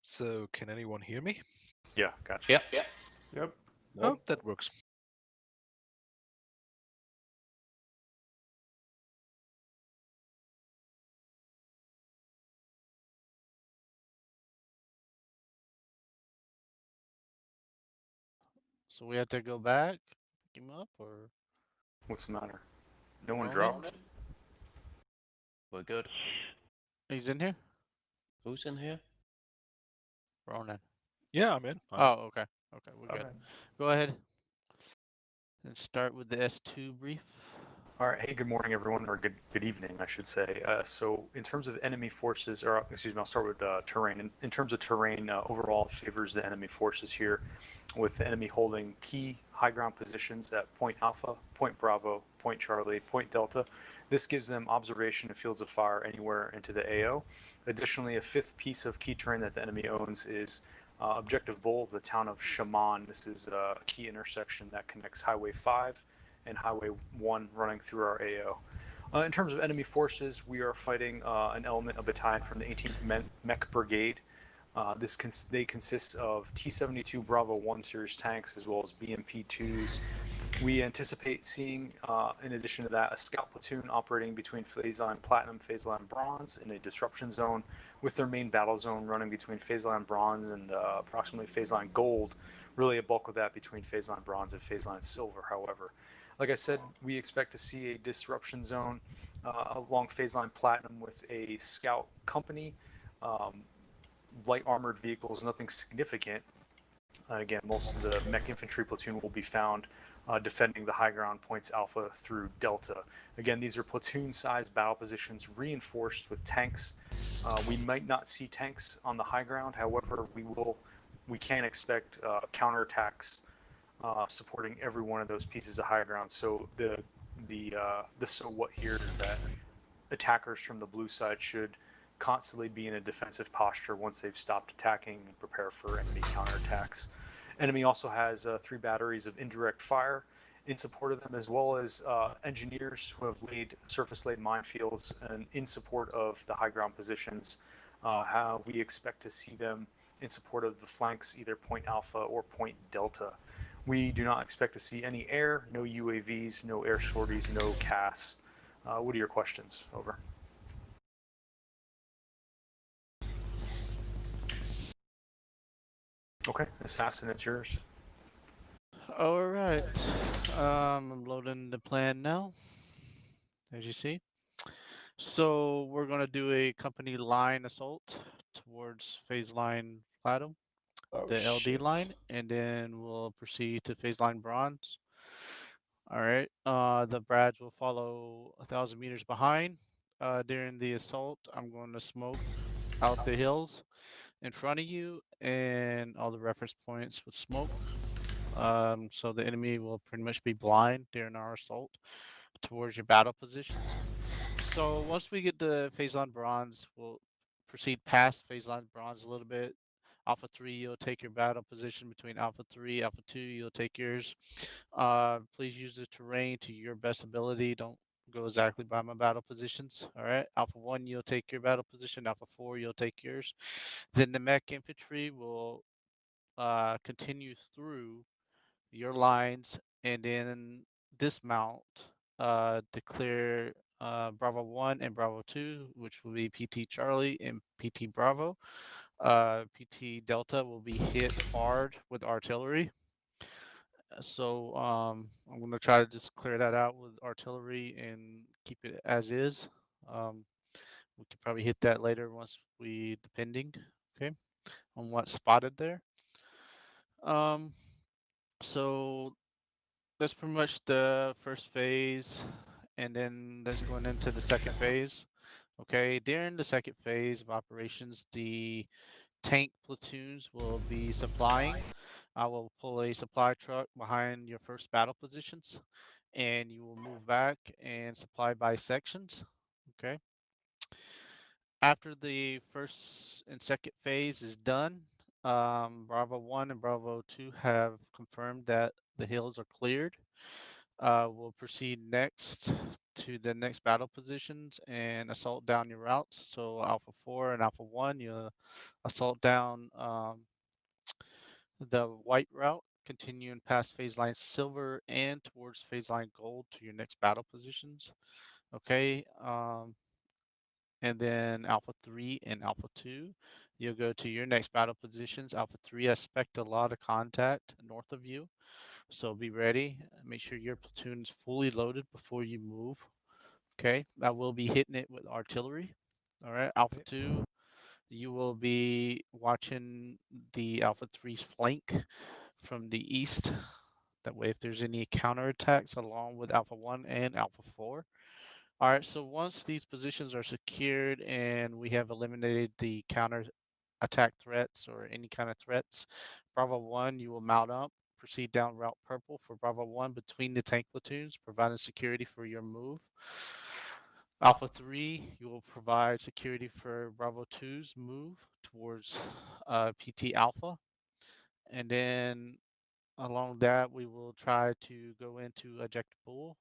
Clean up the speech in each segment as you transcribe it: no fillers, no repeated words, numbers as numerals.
So, can anyone hear me? Yeah, gotcha. Yep. Yep. Oh, that works. So we have to go back, pick him up, or What's the matter? No one Ronan? dropped? We're good. He's in here? Who's in here? Ronan. Yeah, I'm in. Oh, okay. Okay, we're good. Okay. Go ahead. Let's start with the S2 brief. All right. Hey, good morning, everyone, or good evening, I should say. So, in terms of enemy forces, or excuse me, I'll start with terrain. In terms of terrain, overall favors the enemy forces here, with the enemy holding key high ground positions at Point Alpha, Point Bravo, Point Charlie, Point Delta. This gives them observation and fields of fire anywhere into the AO. Additionally, a fifth piece of key terrain that the enemy owns is Objective Bull, the town of Shaman. This is a key intersection that connects Highway 5 and Highway 1 running through our AO. In terms of enemy forces, we are fighting an element, a battalion from the 18th Mech Brigade. They consist of T-72 Bravo 1 series tanks as well as BMP-2s. We anticipate seeing, in addition to that, a scout platoon operating between phase line Platinum, phase line Bronze in a disruption zone, with their main battle zone running between phase line Bronze and approximately phase line Gold. Really, a bulk of that between phase line Bronze and phase line Silver, however. Like I said, we expect to see a disruption zone along phase line Platinum with a scout company, light armored vehicles, nothing significant. Again, most of the mech infantry platoon will be found defending the high ground points Alpha through Delta. Again, these are platoon-sized battle positions reinforced with tanks. We might not see tanks on the high ground, however, we can expect counterattacks supporting every one of those pieces of high ground. So the so what here is that attackers from the blue side should constantly be in a defensive posture once they've stopped attacking and prepare for enemy counterattacks. Enemy also has 3 batteries of indirect fire in support of them, as well as engineers who have laid surface laid minefields and in support of the high ground positions. How we expect to see them in support of the flanks, either Point Alpha or Point Delta. We do not expect to see any air, no UAVs, no air sorties, no CAS. What are your questions? Over. Okay, Assassin, it's yours. All right. I'm loading the plan now, as you see. So we're going to do a company line assault towards phase line Platinum, the LD line, and then we'll proceed to phase line Bronze. All right. The Brads will follow 1,000 meters behind. During the assault, I'm going to smoke out the hills in front of you and all the reference points with smoke. So the enemy will pretty much be blind during our assault towards your battle positions. So once we get to phase line Bronze, we'll proceed past phase line Bronze a little bit. Alpha 3, you'll take your battle position between Alpha 3, Alpha 2, you'll take yours. Please use the terrain to your best ability. Don't go exactly by my battle positions. All right. Alpha 1, you'll take your battle position. Alpha 4, you'll take yours. Then the mech infantry will continue through your lines and then dismount to clear Bravo 1 and Bravo 2, which will be PT Charlie and PT Bravo. PT Delta will be hit hard with artillery. So I'm going to try to just clear that out with artillery and keep it as is. We could probably hit that later once we, depending, okay, on what's spotted there. So that's pretty much the first phase, and then that's going into the second phase. Okay, during the second phase of operations, the tank platoons will be supplying. I will pull a supply truck behind your first battle positions, and you will move back and supply by sections. Okay. After the first and second phase is done, Bravo 1 and Bravo 2 have confirmed that the hills are cleared. We'll proceed next to the next battle positions and assault down your routes. So Alpha 4 and Alpha 1, you assault down the white route, continuing past phase line silver and towards phase line gold to your next battle positions. Okay. And then Alpha 3 and Alpha 2, you'll go to your next battle positions. Alpha 3, I expect a lot of contact north of you. So be ready. Make sure your platoon is fully loaded before you move. Okay, I will be hitting it with artillery. All right, Alpha 2, you will be watching the Alpha 3's flank from the east. That way, if there's any counterattacks along with Alpha 1 and Alpha 4. All right, so once these positions are secured and we have eliminated the counter attack threats or any kind of threats, Bravo 1, you will mount up, proceed down Route Purple for Bravo 1 between the tank platoons, providing security for your move. Alpha 3, you will provide security for Bravo 2's move towards PT Alpha. And then along that, we will try to go into Eject Bull,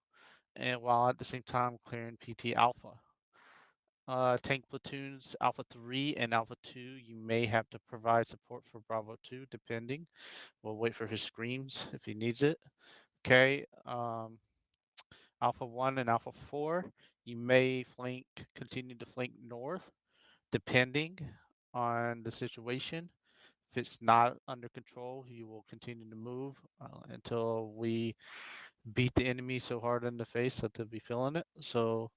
and while at the same time clearing PT Alpha. Tank platoons Alpha 3 and Alpha 2, you may have to provide support for Bravo 2, depending. We'll wait for his screams if he needs it. Okay. Alpha 1 and Alpha 4, you may continue to flank north, depending on the situation. If it's not under control, you will continue to move until we beat the enemy so hard in the face that they'll be feeling it. So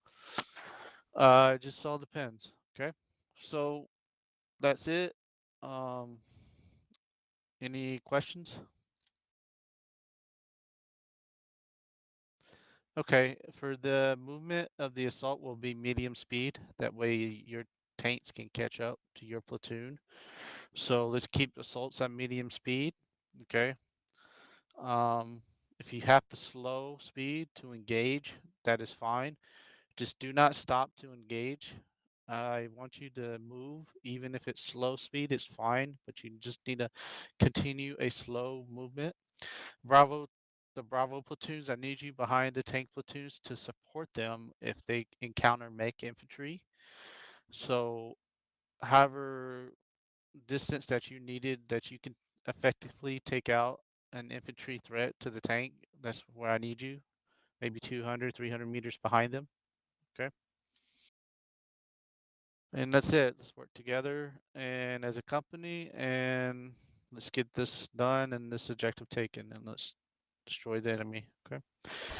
it just all depends. Okay. So that's it. Any questions? Okay, for the movement of the assault will be medium speed. That way your tanks can catch up to your platoon. So let's keep assaults at medium speed. Okay. If you have to slow speed to engage, that is fine. Just do not stop to engage. I want you to move, even if it's slow speed, it's fine, but you just need to continue a slow movement. The Bravo platoons, I need you behind the tank platoons to support them if they encounter mech infantry. So, however distance that you needed, that you can effectively take out an infantry threat to the tank, that's where I need you. Maybe 200, 300 meters behind them. Okay. And that's it. Let's work together and as a company, and let's get this done and this objective taken, and let's destroy the enemy. Okay.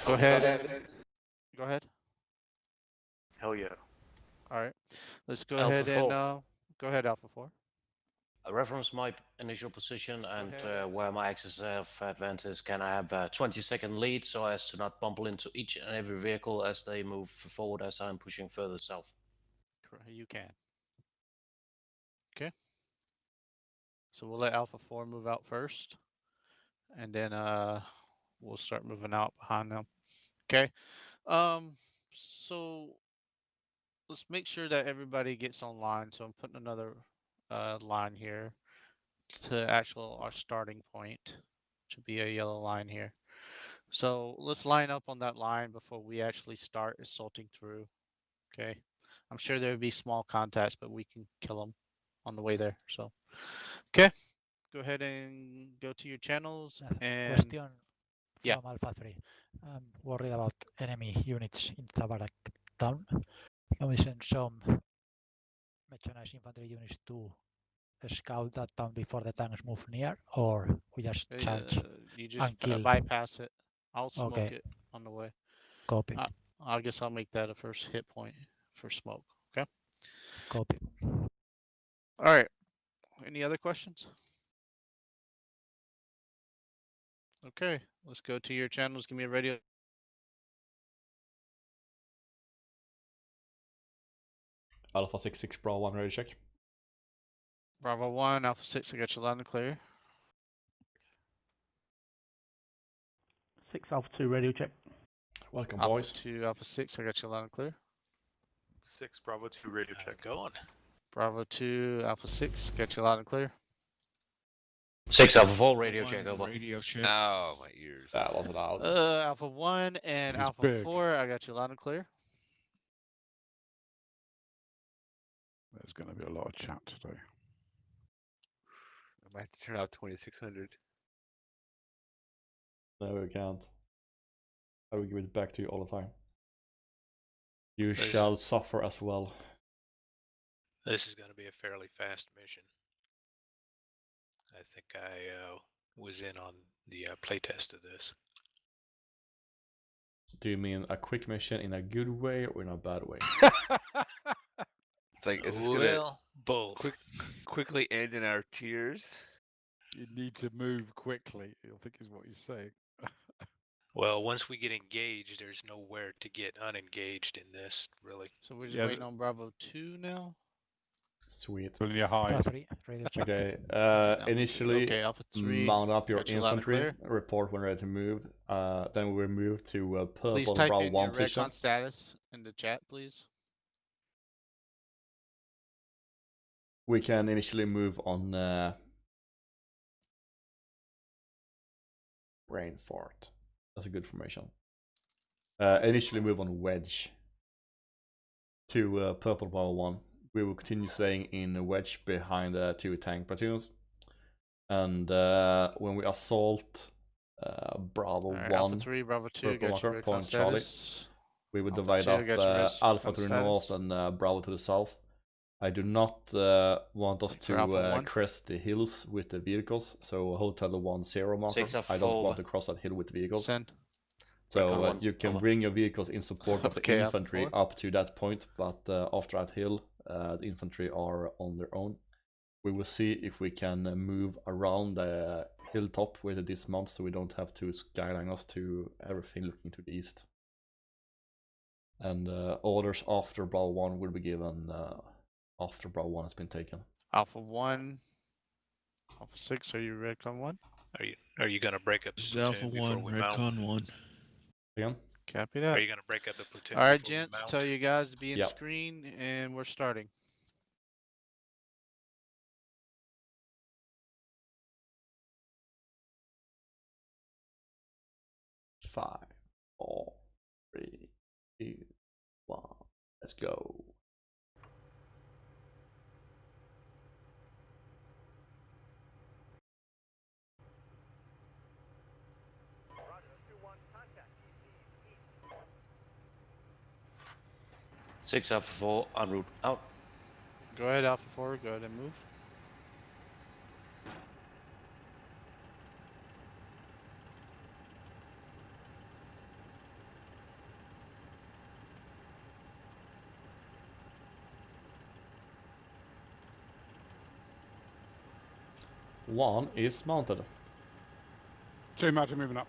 Go ahead. Go ahead. Hell yeah. All right. Let's go Alpha ahead and 4. go ahead, Alpha 4. I reference my initial position and ahead. where my axis of advantage. Can I have a 20-second lead so as to not bumble into each and every vehicle as they move forward as I'm pushing further south? You can. Okay. So we'll let Alpha 4 move out first, and then we'll start moving out behind them. Okay. So let's make sure that everybody gets online. So I'm putting another line here to our starting point. Should be a yellow line here. So let's line up on that line before we actually start assaulting through. Okay. I'm sure there would be small contacts, but we can kill them on the way there. So, okay. Go ahead and go to your channels and Question yeah. from Alpha 3. I'm worried about enemy units in Tabarak town. Can we send some mechanized infantry units to scout that town before the tanks move near, or we just charge you just and kill? bypass it. I'll smoke Okay. it on the way. Copy. I guess I'll make that a first hit point for smoke. Okay. Copy. All right. Any other questions? Okay. Let's go to your channels. Give me a radio. Alpha 6 Bravo 1 ready check. Bravo 1, Alpha 6, I got you loud and clear. 6 Alpha 2 radio check. Welcome, Alpha boys. 2, Alpha 6, I got you loud and clear. 6 Bravo 2 radio How's check. it going? Bravo 2, Alpha 6, got you loud and clear. 6 Alpha 4, radio check over. Radio check. Oh, my ears. That wasn't loud. Alpha 1 and He's Alpha big. 4, I got you loud and clear. There's going to be a lot of chat today. I might have to turn off 2600. No, we can't. I will give it back to you all the time. You shall suffer as well. This is going to be a fairly fast mission. I think I was in on the playtest of this. Do you mean a quick mission in a good way or in a bad way? It's like, is this gonna Both. quickly end in our tears? You need to move quickly, I think is what you're saying. Well, once we get engaged, there's nowhere to get unengaged in this, really. So we're just Yeah, waiting on Bravo 2 now? Sweet. Pulling you high. Alpha 3, radio check. Okay, No, initially okay, Alpha 3. mount up your got you loud and infantry, clear. report when ready to move. Then we will move to Please purple type Bravo in 1 your position. recon status in the chat, please. We can initially move on brain fart. That's a good formation. Initially move on wedge to purple Bravo 1. We will continue staying in a wedge behind 2 tank platoons. And when we assault Bravo Alright, 1, Alpha 3, Bravo 2, purple got your marker, recon point Charlie. status. we will Alpha divide 2, up got your Alpha recon to the north status. and Bravo to the south. I do not want us For Alpha to 1. crest the hills with the vehicles, so Hotel 1-0 marker. 6 Alpha I don't 4 want to cross that hill with vehicles. Send. So Recon 1, you can over. bring your vehicles in support of the Okay, Alpha infantry 4. up to that point, but after that hill, the infantry are on their own. We will see if we can move around the hilltop with the dismount, so we don't have to skyline us to everything looking to the east. And orders after Bravo 1 will be given after Bravo 1 has been taken. Alpha 1. Alpha 6, are you recon 1? Are you going to break up the This is platoon Alpha before 1, we mount? Redcon 1. Again? Copy Are that. you going to break up the platoon? Alright, before we gents, mount? tell you guys to be in Yep. screen, and we're starting. Five, 4, 3, 2, 1. Let's go. Six Alpha 4 en route out. Go ahead, Alpha 4, go ahead and move. One is mounted. 2 mounted moving up.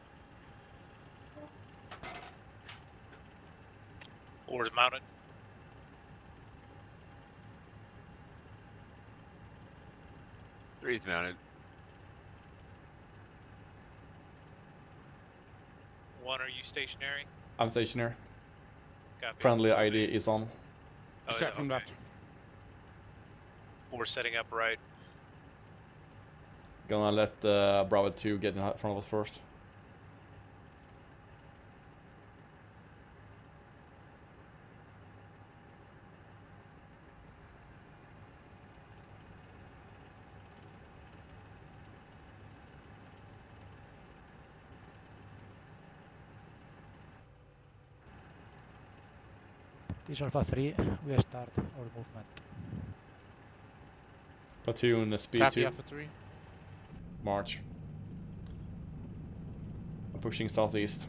Oars mounted. Three's mounted. 1, are you stationary? I'm stationary. Copy. Friendly ID is on. Oh, Set from okay. left. We're setting up right. Gonna let Bravo 2 get in front of us first. This Alpha 3, we start our movement. Platoon speed Copy 2. Alpha 3. March. I'm pushing southeast.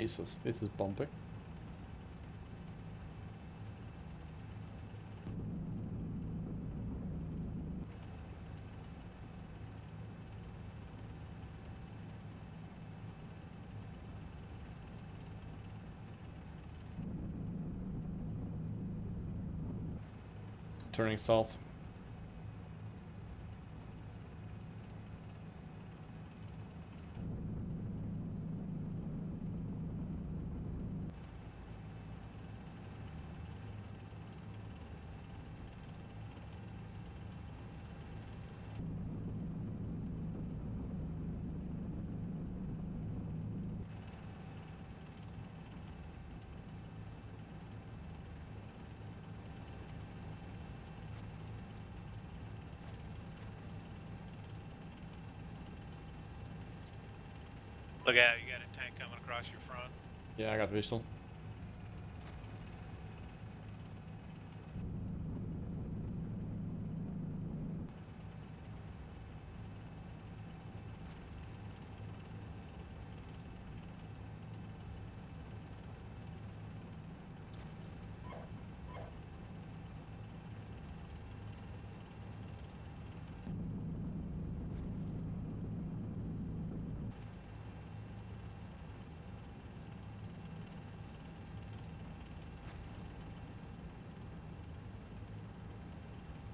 Jesus, this is bumpy. Turning south. Look out, you got a tank coming across your front. Yeah, I got visual.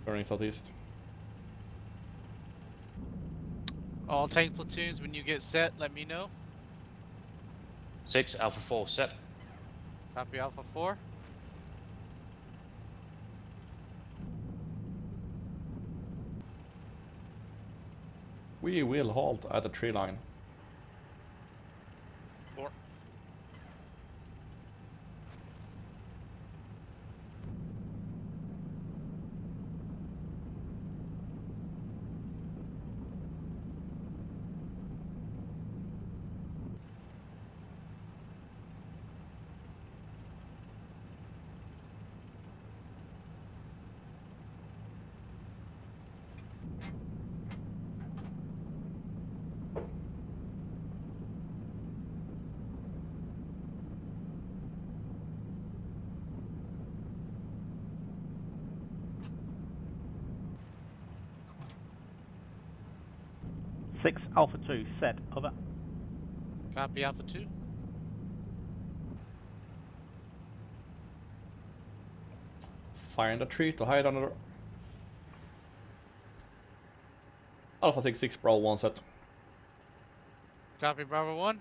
Turning southeast. All tank platoons, when you get set, let me know. 6 Alpha 4 set. Copy Alpha 4. We will halt at the tree line. 4. Six Alpha 2 set. Over. Copy Alpha 2. Find a tree to hide under. Alpha takes 6 Bravo 1 set. Copy Bravo 1.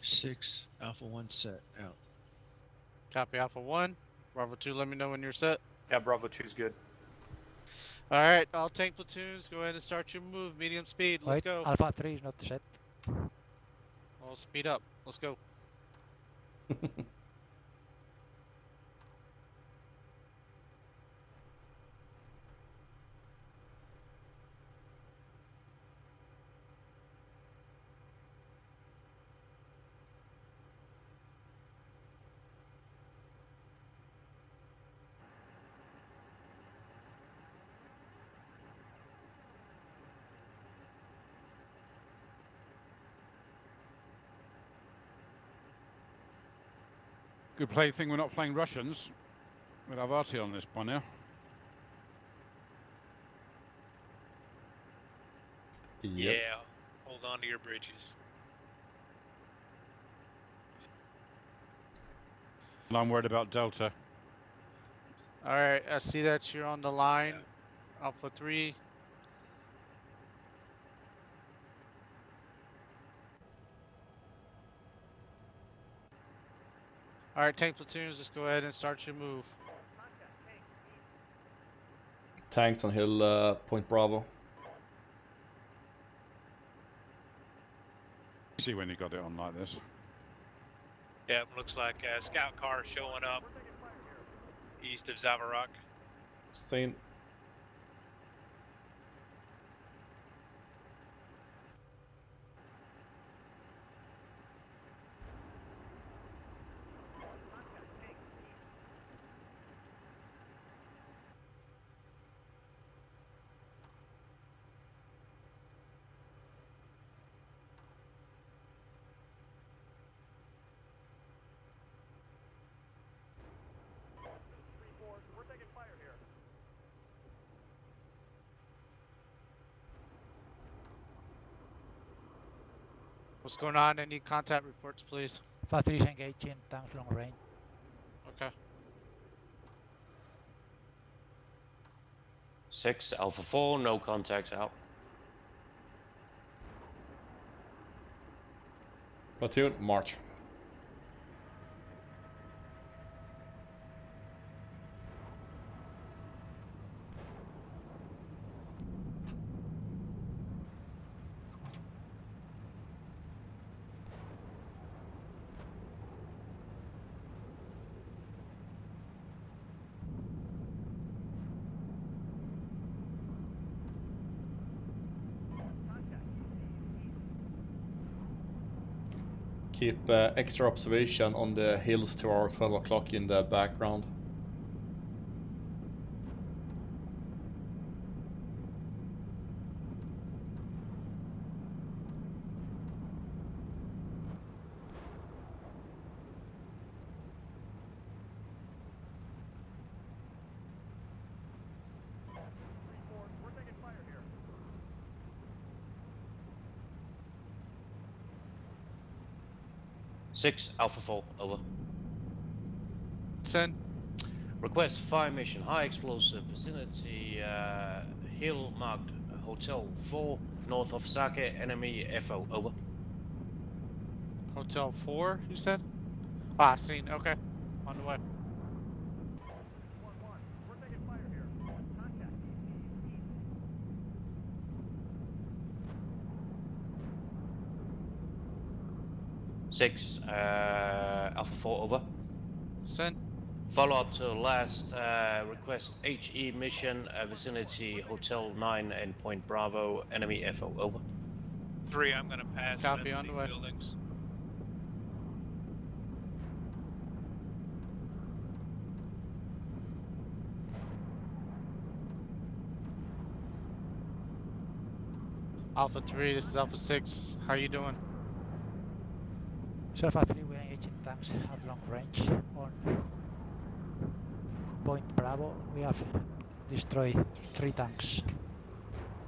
Six Alpha 1 set out. Copy Alpha 1. Bravo 2, let me know when you're set. Yeah, Bravo 2's good. Alright, all tank platoons, go ahead and start your move. Medium speed, let's Wait, go. Alpha 3 is not set. Well, speed up. Let's go. Good thing we're not playing Russians. We'll have RT on this by now. Yep. Yeah, hold on to your bridges. I'm worried about Delta. Alright, I see that you're on the line. Alpha 3. Alright, tank platoons, just go ahead and start your move. Tanks on hill Point Bravo. See when you got it on like this. Yeah, looks like a scout car showing up east of Zavarok. Same. What's going on? Any contact reports, please? Alpha 3 is engaging tanks long range. Okay. 6 Alpha 4, no contacts out. Platoon, march. Keep extra observation on the hills to our 12 o'clock in the background. Six Alpha 4, over. Send. Request fire mission, high explosive vicinity, hill marked Hotel 4, north of Sake, enemy FO, over. Hotel 4, you said? Ah, seen. Okay. On the way. Six Alpha 4, over. Send. Follow up to the last request HE mission, vicinity Hotel 9 and Point Bravo, enemy FO, over. 3, I'm gonna pass Copy, into on the these way. buildings. Alpha 3, this is Alpha 6. How you doing? So Alpha 3 we're engaging tanks at long range on Point Bravo. We have destroyed 3 tanks.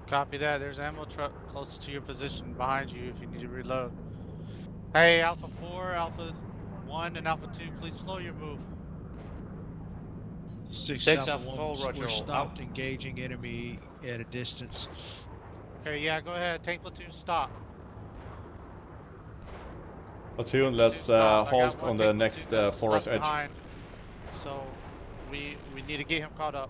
Copy that. There's an ammo truck close to your position behind you if you need to reload. Hey, Alpha 4, Alpha 1, and Alpha 2, please slow your move. 6 Alpha Alpha 4, 1, roger, we're all stopped engaging enemy at a distance. Okay, yeah, go ahead. Tank platoon, stop. Platoon, let's stop. I got halt one on the tank next platoon that's forest left edge. behind. So, we need to get him caught up.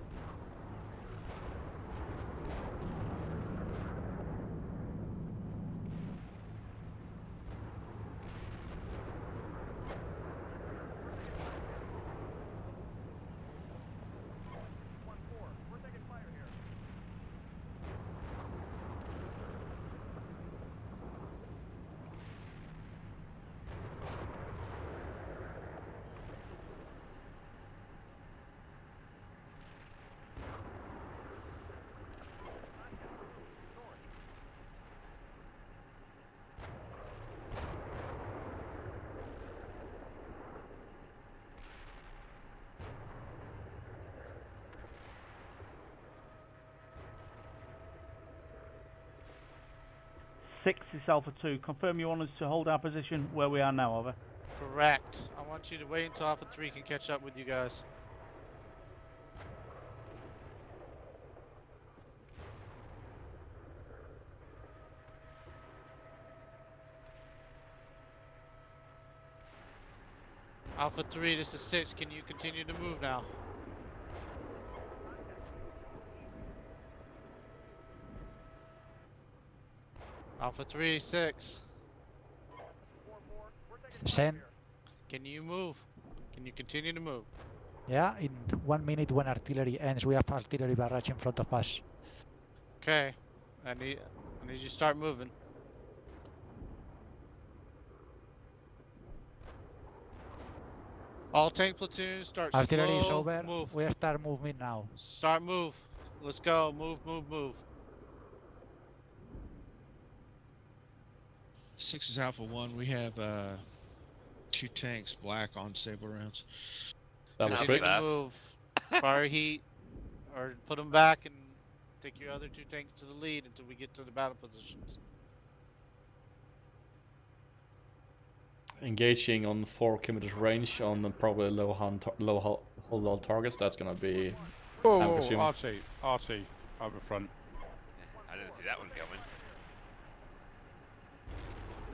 Six is Alpha 2. Confirm you want us to hold our position where we are now, over. Correct. I want you to wait until Alpha 3 can catch up with you guys. Alpha 3, this is 6. Can you continue to move now? Alpha 3, 6. Send. Can you move? Can you continue to move? Yeah, in 1 minute when artillery ends, we have artillery barrage in front of us. Okay. I need you to start moving. All tank platoons start Artillery is slow over. move. We start moving now. Start move. Let's go. Move, move, move. 6 is Alpha 1, we have 2 tanks black on sable rounds. That was Continue quick. to move. Fire heat, or put them back and take your other 2 tanks to the lead until we get to the battle positions. engaging on 4 kilometers range on probably low hold targets. That's gonna be. Whoa, I'm whoa, assuming. RT, up in front. I didn't see that one coming.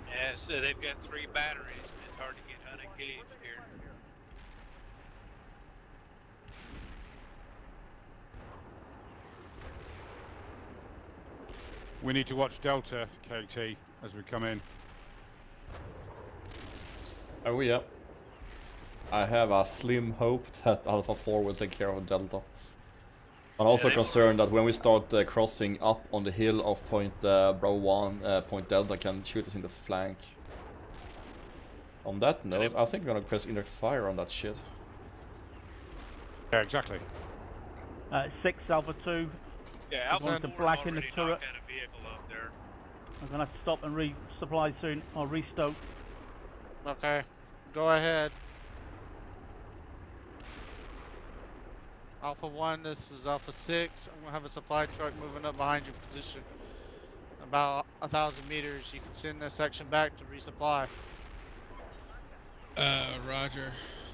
Yeah, so they've got 3 batteries, and it's hard to get unengaged here. We need to watch Delta, KT, as we come in. Oh yeah. I have a slim hope that Alpha 4 will take care of Delta. I'm also concerned that when we start crossing up on the hill of point Bravo 1, point Delta can shoot us in the flank. On that note, I think we're gonna request indirect fire on that shit. Yeah, exactly. 6 Alpha 2. Yeah, Alpha Alpha 4's 4 black in the already turret. knocked out a vehicle up there. I'm gonna have to stop and resupply soon, or restoke. Okay, go ahead. Alpha 1, this is Alpha 6. I'm gonna have a supply truck moving up behind your position. About 1,000 meters. You can send this section back to resupply. Roger.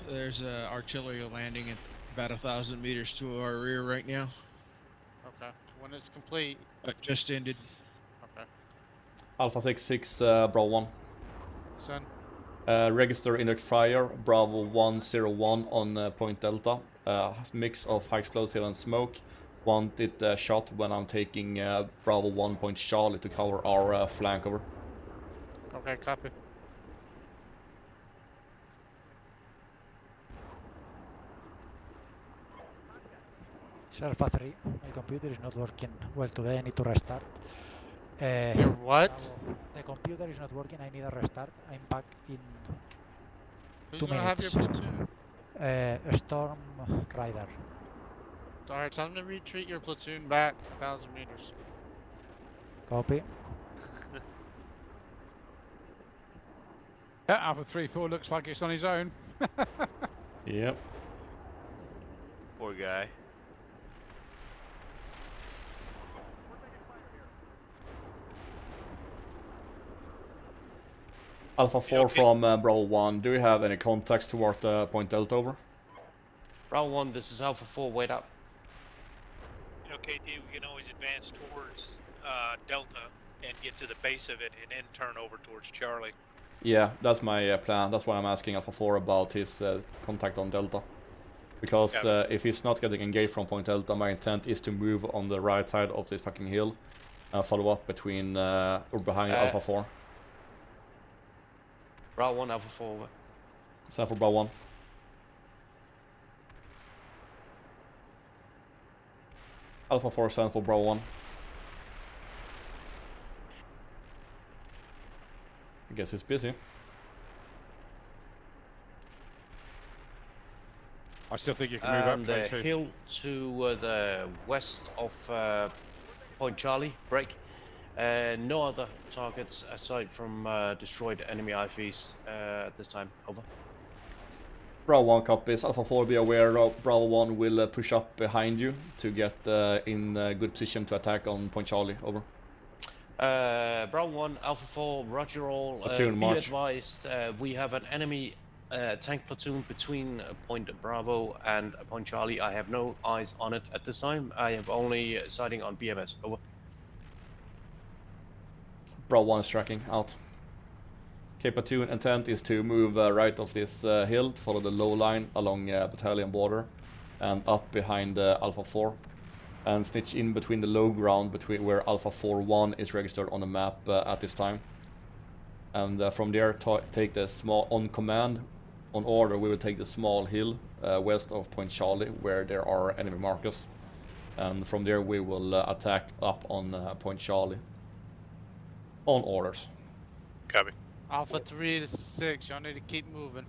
There's artillery landing at about 1,000 meters to our rear right now. Okay. When it's complete. Just ended. Okay. Alpha 6, Bravo 1. Send. Register indirect fire, Bravo 101 on point Delta. Mix of high explosive and smoke. Want it shot when I'm taking Bravo 1 point Charlie to cover our flank over. Okay, copy. Alpha 3, my computer is not working well today, I need to restart. Your what? Bravo, the computer is not working, I need a restart. I'm back in Who's 2 gonna minutes. have your platoon? Storm Rider. Alright, time to retreat your platoon back 1,000 meters. Copy. Yeah, Alpha 3-4 looks like it's on his own. Yep. Poor guy. Alpha 4 Okay. from Bravo 1. Do you have any contacts toward point Delta over? Bravo 1, this is Alpha 4, wait up. You know, KT, we can always advance towards Delta and get to the base of it and then turn over towards Charlie. Yeah, that's my plan. That's why I'm asking Alpha 4 about his contact on Delta. Because if he's not getting engaged from point Delta, my intent is to move on the right side of this fucking hill and follow up between or behind Alpha 4. Bravo 1, Alpha 4, over. Send for Bravo 1. Alpha 4, send for Bravo 1. I guess it's busy. I still think you can move up, The KT. hill to the west of Point Charlie, break. No other targets aside from destroyed enemy IVs at this time, over. Bravo 1 copies. Alpha 4, be aware Bravo 1 will push up behind you to get in good position to attack on point Charlie, over. Bravo 1, Alpha 4, roger all. Platoon Be march. advised, we have an enemy tank platoon between Point Bravo and Point Charlie. I have no eyes on it at this time. I have only sighting on BMS, over. Bravo 1 is tracking, out. Okay, platoon intent is to move right of this hill, follow the low line along battalion border, and up behind Alpha 4. And snitch in between the low ground between where Alpha 4-1 is registered on the map at this time. And from there take the small, on command, on order, we will take the small hill west of Point Charlie where there are enemy markers. And from there we will attack up on Point Charlie. On orders. Copy. Alpha 3, this is 6. Y'all need to keep moving.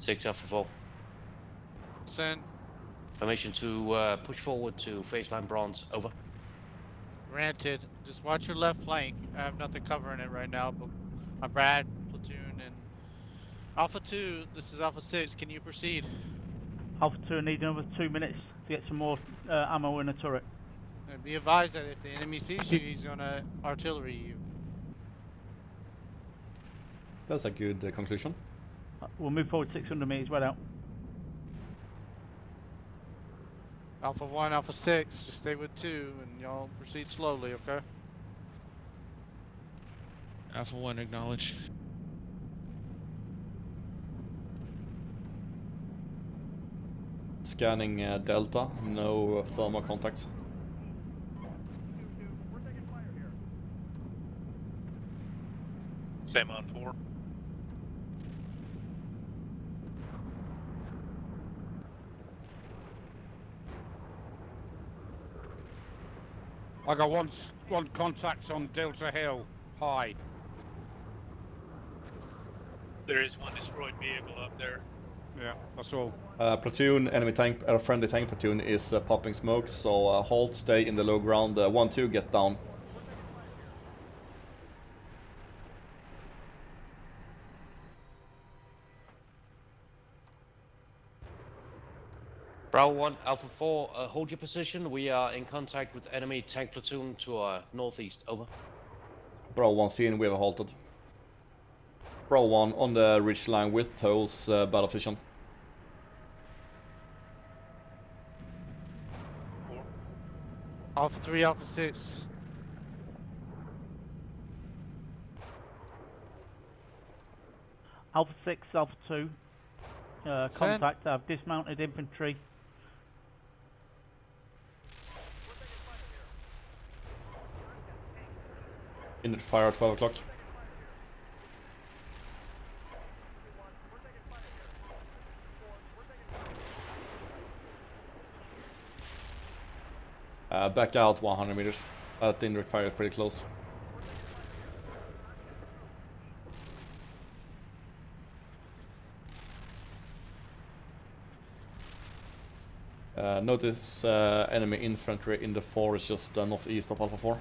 6 Alpha 4. Send. Permission to push forward to Faceline Bronze. Over. Granted. Just watch your left flank. I have nothing covering it right now, but my Brad, platoon, and Alpha 2, this is Alpha 6. Can you proceed? Alpha 2 need another 2 minutes to get some more ammo in the turret. And be advised that if the enemy sees you, he's gonna artillery you. That's a good conclusion. We'll move forward 600 meters, right out. Alpha 1, Alpha 6, just stay with 2, and y'all proceed slowly, okay? Alpha 1, acknowledge. Scanning Delta, no thermal contacts. Same on 4. I got one contact on Delta Hill, high. There is one destroyed vehicle up there. Yeah, that's all. Platoon, enemy tank, friendly tank platoon is popping smoke, so hold, stay in the low ground. 1-2, get down. Bravo 1, Alpha 4, hold your position. We are in contact with enemy tank platoon to our northeast. Over. Bravo 1 seen, we have halted. Bravo 1 on the ridge line with holes, battle position. Alpha 3, Alpha 6. Alpha 6, Alpha 2. Contact, I've dismounted infantry. Inlet fire at 12 o'clock. Back out 100 meters. That indirect fire is pretty close. Notice enemy infantry in the forest just northeast of Alpha 4.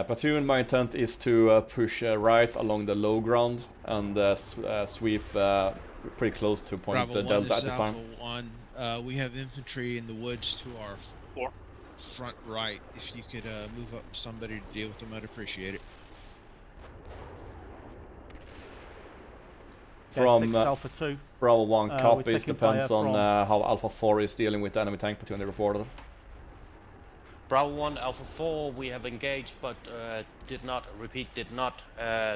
Platoon, my intent is to push right along the low ground and sweep pretty close to point Bravo 1, Delta this at is this Alpha time. 1. We have infantry in the woods to our 4. front right. If you could move up somebody to deal with them, I'd appreciate it. From Alpha 2. Bravo 1 copies, taking depends fire on from- how Alpha 4 is dealing with the enemy tank platoon they reported. Bravo 1, Alpha 4, we have engaged but did not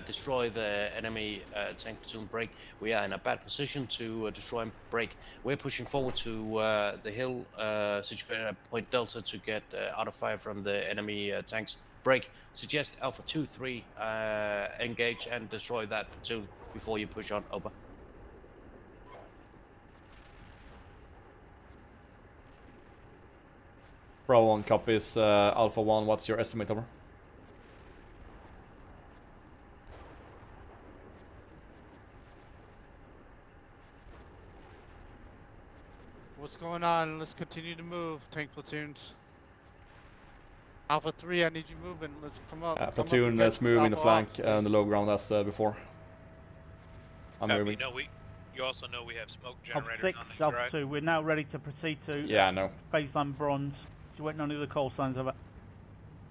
destroy the enemy tank platoon break. We are in a bad position to destroy and break. We're pushing forward to the hill situated at Point Delta to get out of fire from the enemy tanks break. Suggest Alpha 2, 3 engage and destroy that platoon before you push on. Over. Bravo 1 copies, Alpha 1, what's your estimate over? What's going on? Let's continue to move, tank platoons. Alpha 3, I need you moving. Let's come up. Platoon, let's move in the flank and the low ground as before. I'm moving. You also know we have smoke Alpha generators 6, on these, Alpha right? 2. We're now ready to proceed to Yeah, I know. Baseline Bronze. You're waiting on the other call signs of it.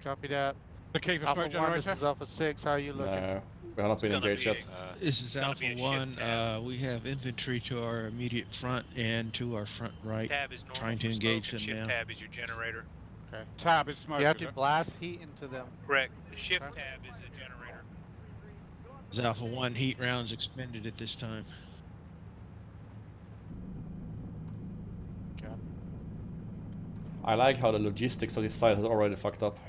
Copy that. The keeper Alpha smoke 1, generator? this is Alpha 6. How are you looking? No, we have not been engaged yet. This is gonna Alpha be a shift 1. tab. We have infantry to our immediate front and to our front right. Tab is normal Trying to for smoke, engage and them shift now. tab is your generator. Okay. Tab is smoke. You have is to it? blast heat into them. Correct. The shift Okay. tab is the generator. This is Alpha 1, heat rounds expended at this time. Okay. I like how the logistics of this site is already fucked up.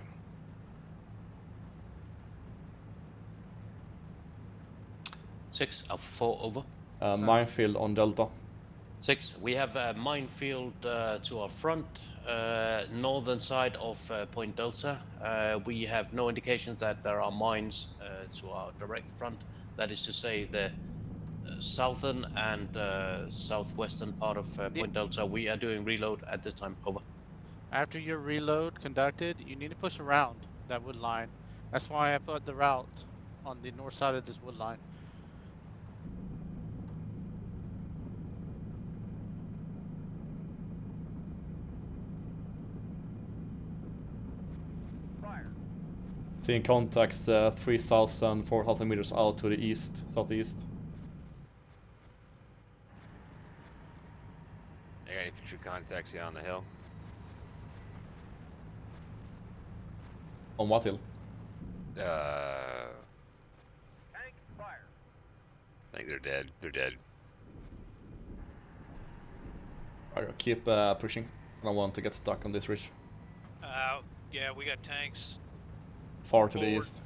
Six Alpha 4, over. Minefield on Delta. 6. We have a minefield to our front, northern side of Point Delta. We have no indications that there are mines to our direct front. That is to say, the southern and southwestern part of Point Delta. We are doing reload at this time. Over. After your reload conducted, you need to push around that wood line. That's why I put the route on the north side of this wood line. Seeing contacts 3,000, 4,000 meters out to the east, southeast. I got infantry contacts here on the hill. On what hill? Tank fire. I think they're dead. They're dead. Alright, keep pushing. I don't want to get stuck on this ridge. Yeah, we got tanks. Far to the Forward. east.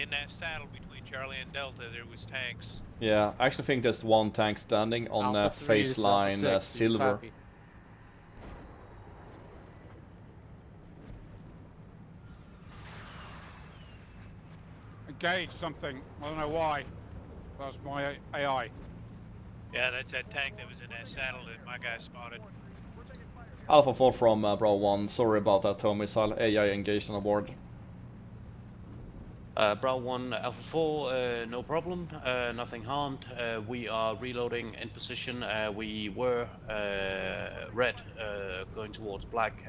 In that saddle between Charlie and Delta, there was tanks. Yeah, I actually think there's one tank standing on Alpha 3 to phase line 76, silver. copy. Engage something. I don't know why. That's my AI. Yeah, that's that tank that was in that saddle that my guy spotted. Alpha 4 from Bravo 1, sorry about that tow missile. AI engaged on board. Bravo 1, Alpha 4, no problem, nothing harmed. We are reloading in position. We were red, going towards black.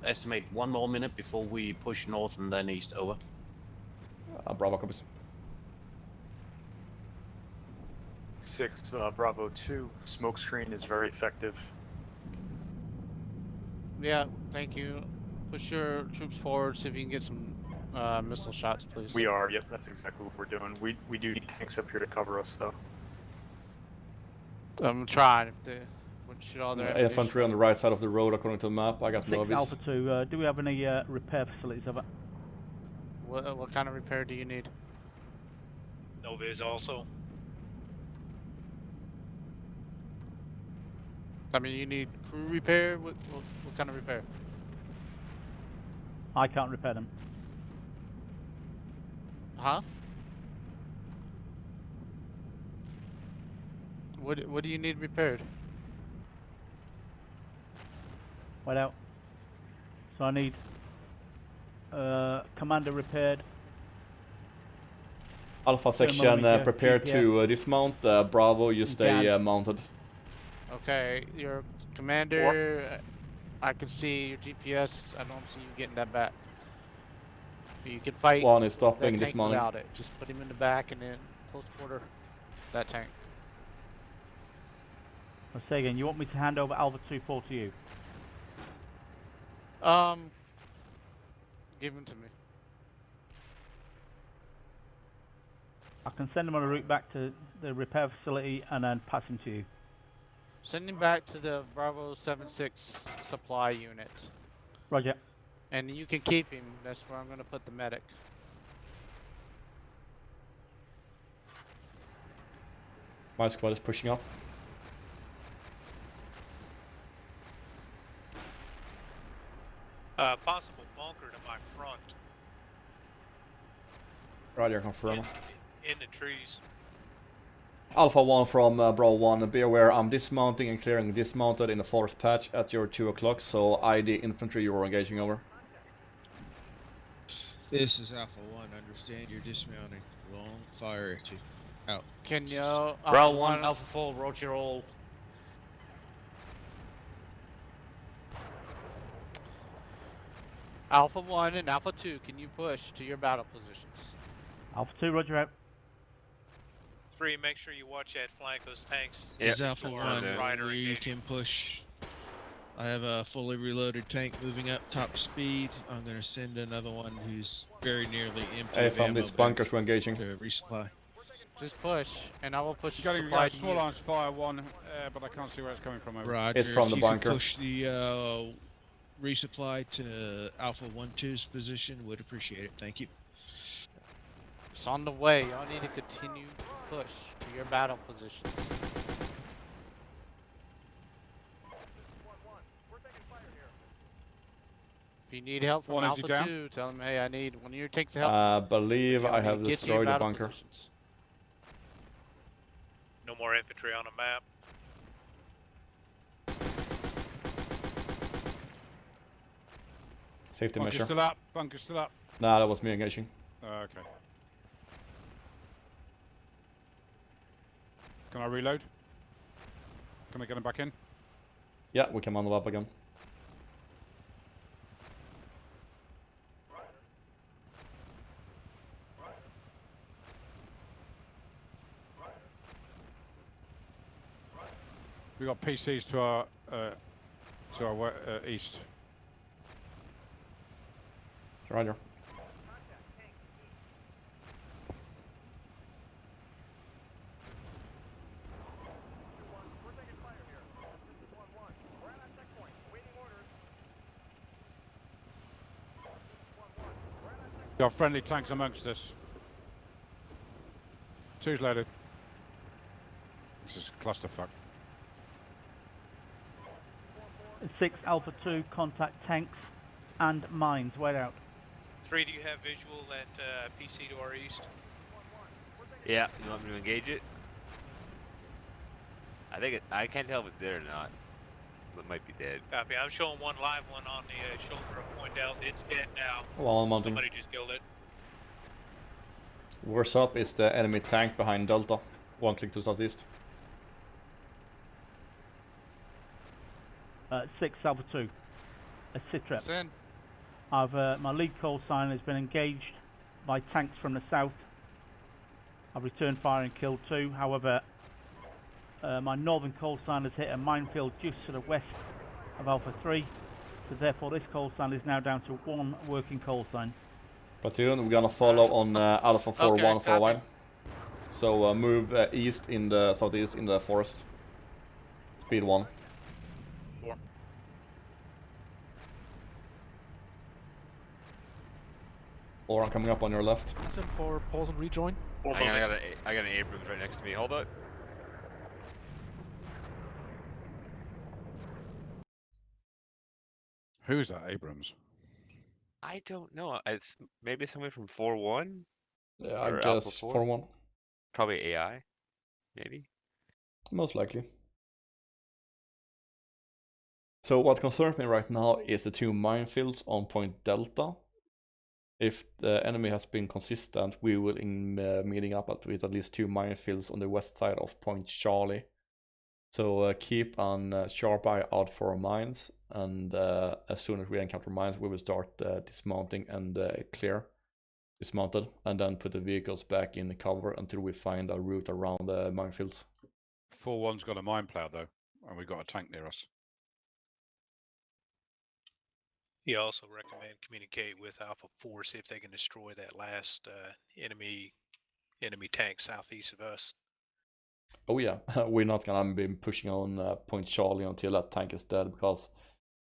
Estimate 1 more minute before we push north and then east. Over. Bravo copies. 6, Bravo 2. Smoke screen is very effective. Yeah, thank you. Push your troops forward, see if you can get some missile shots, please. We are. Yep, that's exactly what we're doing. We do need tanks up here to cover us, though. I'm trying. If they wouldn't shoot all their ammunition. Infantry on the right side of the road according to the map. I got 6 novice. Alpha 2, do we have any repair facilities of it? What kind of repair do you need? No viz also. I mean, you need crew repair? What kind of repair? I can't repair them. Huh? What do you need repaired? Wait out. So I need commander repaired. Alpha section, moment, prepare GPS. to dismount. Bravo, you stay can. mounted. Okay, your commander, I can see your GPS. I don't see you getting that back. You can fight. One is that stopping, tank dismounting. without it. Just put him in the back and then close quarter that tank. I'll say again, you want me to hand over Alpha 2-4 to you? Give him to me. I can send him on a route back to the repair facility and then pass him to you. Send him back to the Bravo 76 supply unit. Roger. And you can keep him. That's where I'm going to put the medic. My squad is pushing up. Possible bunker to my front. Roger, confirm. In the trees. Alpha 1 from Bravo 1, be aware I'm dismounting and clearing dismounted in the forest patch at your 2 o'clock, so ID infantry you are engaging over. This is Alpha 1. Understand you're dismounting. Won't fire at you. Out. Can you... Bravo 1, Alpha 4, roger all. Alpha 1 and Alpha 2, can you push to your battle positions? Alpha 2, roger out. 3, make sure you watch that flank, those tanks. This is Alpha Just 1. rider You engaging. can push. I have a fully reloaded tank moving up top speed. I'm going to send another one who's very nearly empty. Hey, of from ammo these back bunkers we're engaging. to resupply. Just push, and I will push Got supply a to small you. arms fire one, but I can't see where it's coming from. Over. Roger. It's from If the you could bunker. push the resupply to Alpha 1-2's position, would appreciate it. Thank you. It's on the way. Y'all need to continue continue to push to your battle positions. If you need help from One is Alpha down. 2, tell them, hey, I need one of your tanks to help. I believe Y'all I need have to get to your destroyed the battle bunker. positions. No more infantry on the map. Safety Bunker's measure. still up. Bunker's still up. Nah, that was me engaging. Okay. Can I reload? Can I get him back in? Yeah, we can man the up again. We got PCs to our east. Roger. We got friendly tanks amongst us. Two's loaded. This is a clusterfuck. 6 Alpha 2, contact tanks and mines. Wait out. 3, do you have visual at PC to our east? Yeah, you want me to engage it? I think I can't tell if it's dead or not. It might be dead. Copy. I'm showing one live one on the shoulder of Point Delta. It's dead now. Well, I'm mounting. Somebody just killed it. Worse up is the enemy tank behind Delta. One click to southeast. 6 Alpha 2, a sitrep. Send. I've my lead call sign has been engaged by tanks from the south. I've returned fire and killed 2. However, my northern call sign has hit a minefield just to the west of Alpha 3. So therefore, this call sign is now down to 1 working call sign. Platoon, we're gonna follow on Alpha 4-1 Okay, for a while. copy. So move east in the southeast in the forest. Speed 1. Or I'm coming up on your left. Listen for pause and rejoin. I got an Abrams right next to me. Hold up. Who's that, Abrams? I don't know. It's maybe somebody from 4-1? Yeah, I Or guess Alpha 4? 4-1. Probably AI. Maybe. Most likely. So what concerns me right now is the 2 minefields on Point Delta. If the enemy has been consistent, we will in meeting up with at least 2 minefields on the west side of Point Charlie. So keep an sharp eye out for mines, and as soon as we encounter mines, we will start dismounting and clear dismounted, and then put the vehicles back in the cover until we find a route around the minefields. 4-1's got a mine plow though, and we've got a tank near us. He also recommend communicate with Alpha 4, see if they can destroy that last enemy tank southeast of us. Oh yeah, we're not gonna be pushing on Point Charlie until that tank is dead, because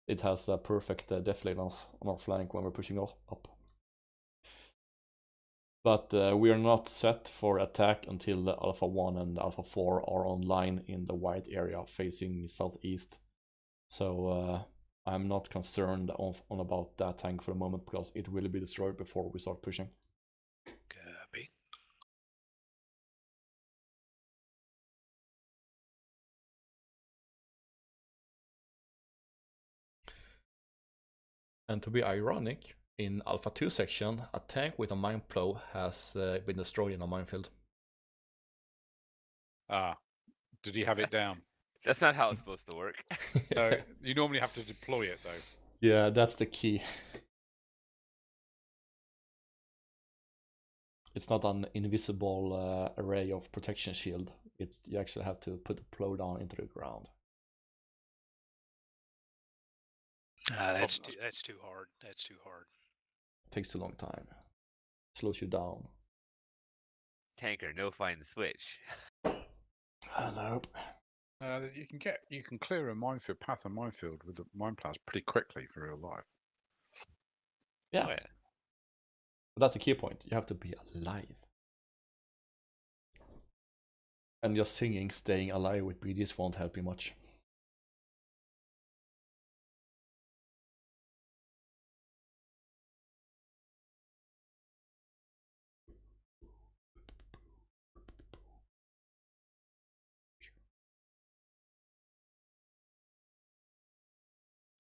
it has a perfect deflate on our flank when we're pushing up. But we are not set for attack until Alpha 1 and Alpha 4 are online in the white area facing southeast. So I'm not concerned on about that tank for the moment, because it will be destroyed before we start pushing. Copy. And to be ironic, in Alpha 2 section, a tank with a mine plow has been destroyed in a minefield. Ah, did he have it down? That's not how it's supposed to work. No, you normally have to deploy it though. Yeah, that's the key. It's not an invisible array of protection shield. You actually have to put the plow down into the ground. That's too hard. That's too hard. Takes a long time. Slows you down. Tanker, no find switch. Nope. You can clear a minefield path and minefield with the mine plows pretty quickly for real life. Yeah. Oh, yeah. But that's the key point. You have to be alive. And just singing Staying Alive with BDs won't help you much.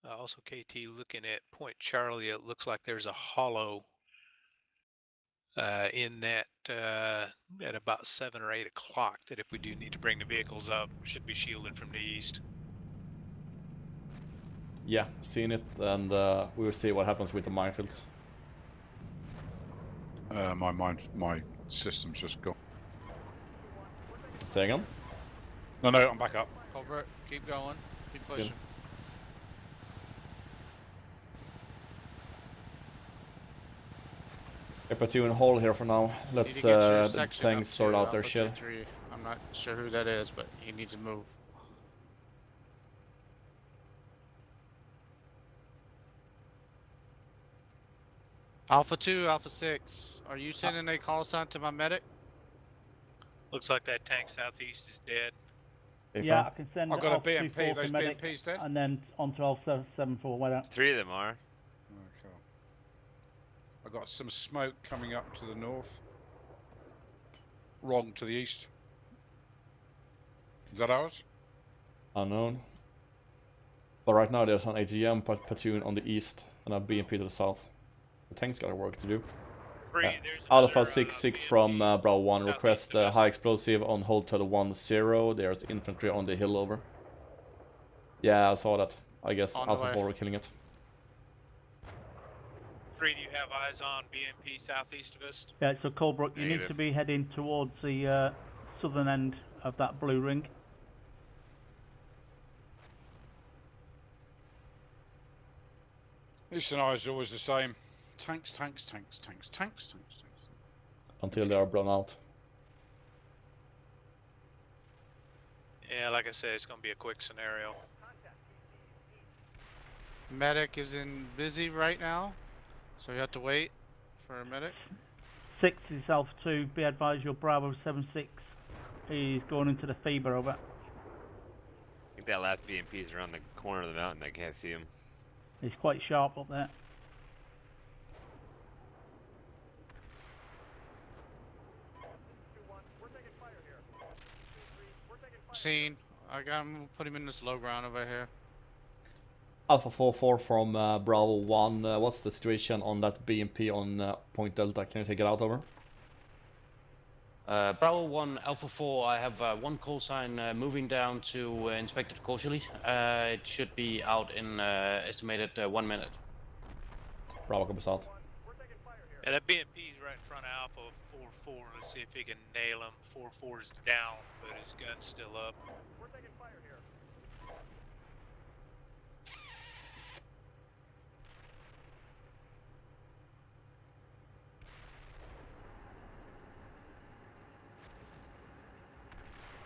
Also, KT, looking at Point Charlie, it looks like there's a hollow in that at about 7 or 8 o'clock that if we do need to bring the vehicles up, should be shielded from the east. Yeah, seen it, and we will see what happens with the minefields. My system's just gone. Say again? No, I'm back up. Colbert, keep going. Keep pushing. A platoon hold here for now. Let's the tanks sort out their shit. I'm not sure who that is, but he needs to move. Alpha 2, Alpha 6, are you sending a call sign to my medic? Looks like that tank southeast is dead. Yeah, I can send. I've got a Alpha 2 BMP. forward Those to medic, BMPs dead? and then onto Alpha 74. Why don't? 3 of them are. Okay. I've got some smoke coming up to the north. Wrong to the east. Is that ours? Unknown. But right now there's an AGM platoon on the east and a BMP to the south. The tank's got work to do. Alpha 6-6 from Bravo 1 request high explosive on hold to the 1-0. There's infantry on the hill over. Yeah, I saw that. I guess Alpha 4 were killing it. 3, do you have eyes on BMP southeast of us? Yeah, so Colbrook, you need to be heading towards the southern end of that blue ring. This scenario is always the same. Tanks. Until they are blown out. Yeah, like I said, it's going to be a quick scenario. Medic is busy right now, so you have to wait for a medic. 6 is Alpha 2. Be advised, your Bravo 7-6 is going into the fever over. I think that last BMP is around the corner of the mountain. I can't see him. It's quite sharp up there. Seen. I got him. Put him in this low ground over here. Alpha 4-4 from Bravo 1. What's the situation on that BMP on Point Delta? Can you take it out over? Bravo 1, Alpha 4, I have one call sign moving down to Inspector Cautiously. It should be out in estimated 1 minute. Bravo comes out. Yeah, that BMP is right in front of Alpha 4-4. Let's see if he can nail him. 4-4's down, but his gun's still up. We're taking fire here.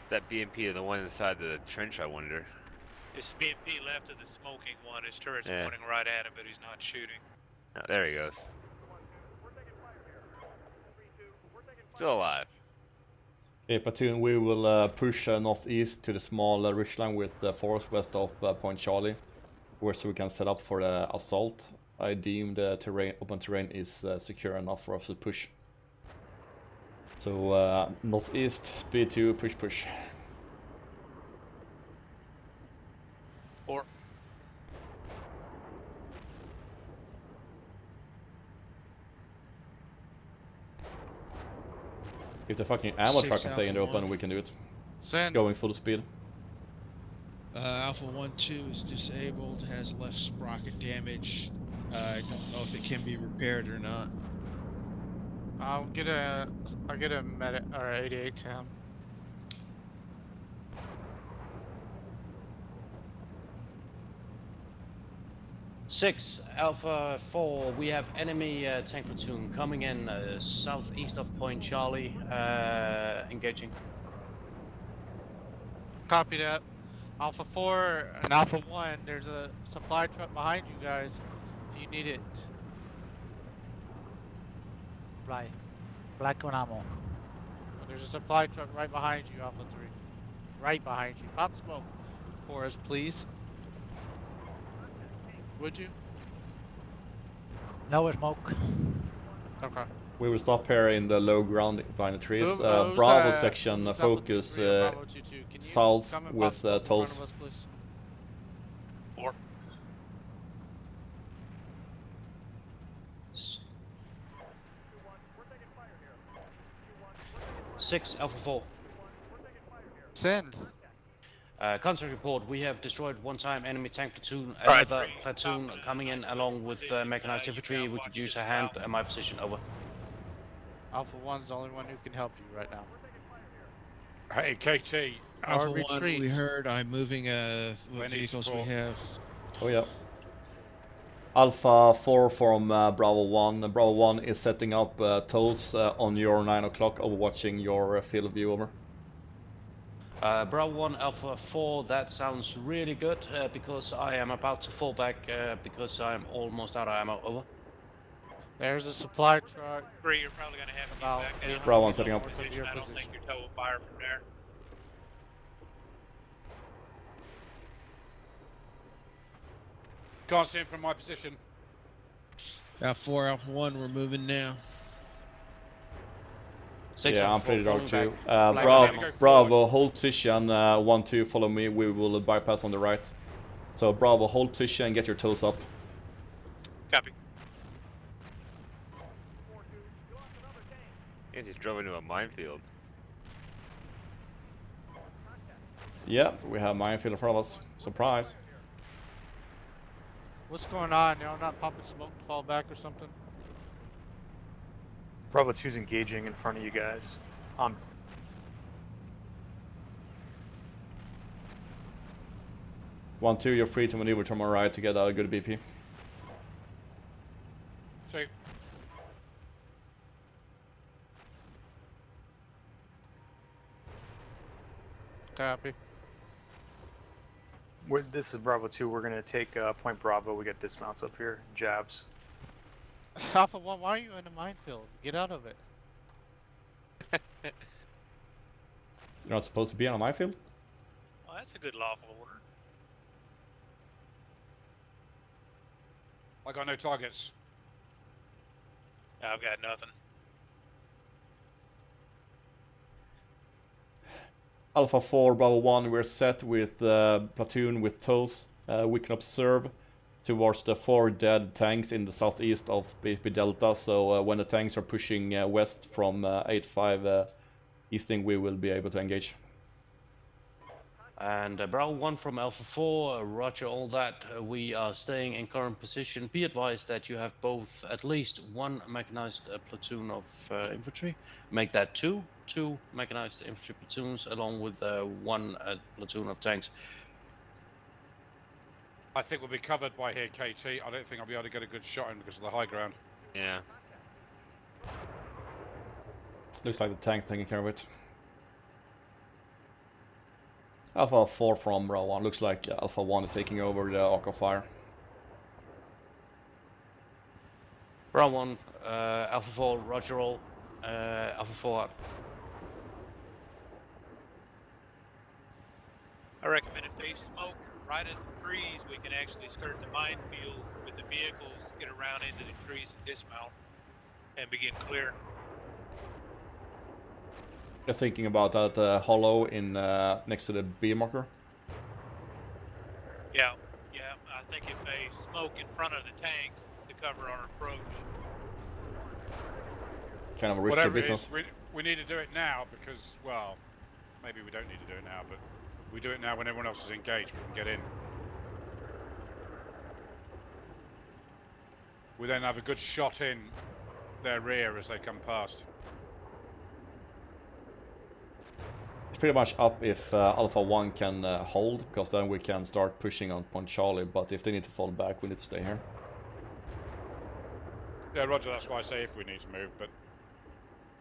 Is that BMP the one inside the trench, I wonder? This BMP left of the smoking one. His turret's pointing right at him, but he's not shooting. Oh, there he goes. Still alive. Okay, platoon, we will push northeast to the small ridgeline with the forest west of Point Charlie, where so we can set up for the assault. I deem the open terrain is secure enough for us to push. So northeast, speed 2, push. Or if the fucking ammo 6 truck can stay in the Alpha open, 1. we can do it. Send. Going full speed. Alpha 1-2 is disabled, has left sprocket damage. I don't know if it can be repaired or not. I'll get a medic or 88 to him. Six, Alpha 4, we have enemy tank platoon coming in southeast of Point Charlie, engaging. Copy that. Alpha 4 and Alpha 1, there's a supply truck behind you guys if you need it. Black on ammo. There's a supply truck right behind you, Alpha 3. Right behind you. Pop smoke for us, please. Would you? No smoke. Okay. We will stop here in the low ground behind the trees. Who's, Bravo section, who's Alpha focus 3 or Bravo 2-2? Can you south come and with pop smoke in front tolls. of us, please? 4. Six Alpha 4. Send. Contact report. We have destroyed one time enemy tank platoon. Alright, Another 3, platoon top, coming in nice along with position, mechanized you infantry. can We watch could use this a hand south. at my position. Over. Alpha 1's the only one who can help you right now. Hey, KT. Alpha Or 1, retreat. we heard. I'm moving I what need vehicles we support. have. Oh yeah. Alpha 4 from Bravo 1. Bravo 1 is setting up tolls on your 9 o'clock, overwatching your field of view. Over. Bravo 1 Alpha 4. That sounds really good because I am about to fall back because I'm almost out of ammo. Over. There's a supply truck. 3, you're probably going to have to About get back down 800 Bravo one to setting your up. north of your position. I don't position. think your tow will fire from there. Can't see him from my position. Alpha 4, Alpha 1, we're moving now. Six Yeah, Alpha I'm pretty 4 dark falling too. back. Black Bravo, ammo. Go Bravo, hold position. 1-2, follow me. We will bypass on the right. So Bravo, hold position and get your toes up. Copy. He just drove into a minefield. Yeah, we have minefield in front of us. Surprise. What's going on? Y'all not popping smoke to fall back or something? Bravo 2's engaging in front of you guys. 1-2, you're free to maneuver to my right to get a good BP. 2. Copy. This is Bravo 2. We're going to take Point Bravo. We got dismounts up here. Jabs. Alpha 1, why are you in a minefield? Get out of it. You're not supposed to be on a minefield? Well, that's a good lawful order. I got no targets. I've got nothing. Alpha 4, Bravo 1, we're set with platoon with toes. We can observe towards the 4 dead tanks in the southeast of BP Delta, so when the tanks are pushing west from 8-5 easting, we will be able to engage. And Bravo 1 from Alpha 4, roger all that. We are staying in current position. Be advised that you have both at least one mechanized platoon of infantry. Make that two mechanized infantry platoons along with one platoon of tanks. I think we'll be covered by here, KT. I don't think I'll be able to get a good shot in because of the high ground. Yeah. Looks like the tank's taking care of it. Alpha 4 from Bravo 1. Looks like Alpha 1 is taking over the arc of fire. Bravo 1, Alpha 4, roger all. Alpha 4 out. I recommend if they smoke right at the trees, we can actually skirt the minefield with the vehicles, get around into the trees and dismount, and begin clear. You're thinking about that hollow in next to the B marker? Yeah, I think if they smoke in front of the tanks to cover our approach. Kind of a risky Whatever business. it is, we need to do it now because, well, maybe we don't need to do it now, but if we do it now when everyone else is engaged, we can get in. We then have a good shot in their rear as they come past. It's pretty much up if Alpha 1 can hold, because then we can start pushing on Point Charlie, but if they need to fall back, we need to stay here. Yeah, roger, that's why I say if we need to move, but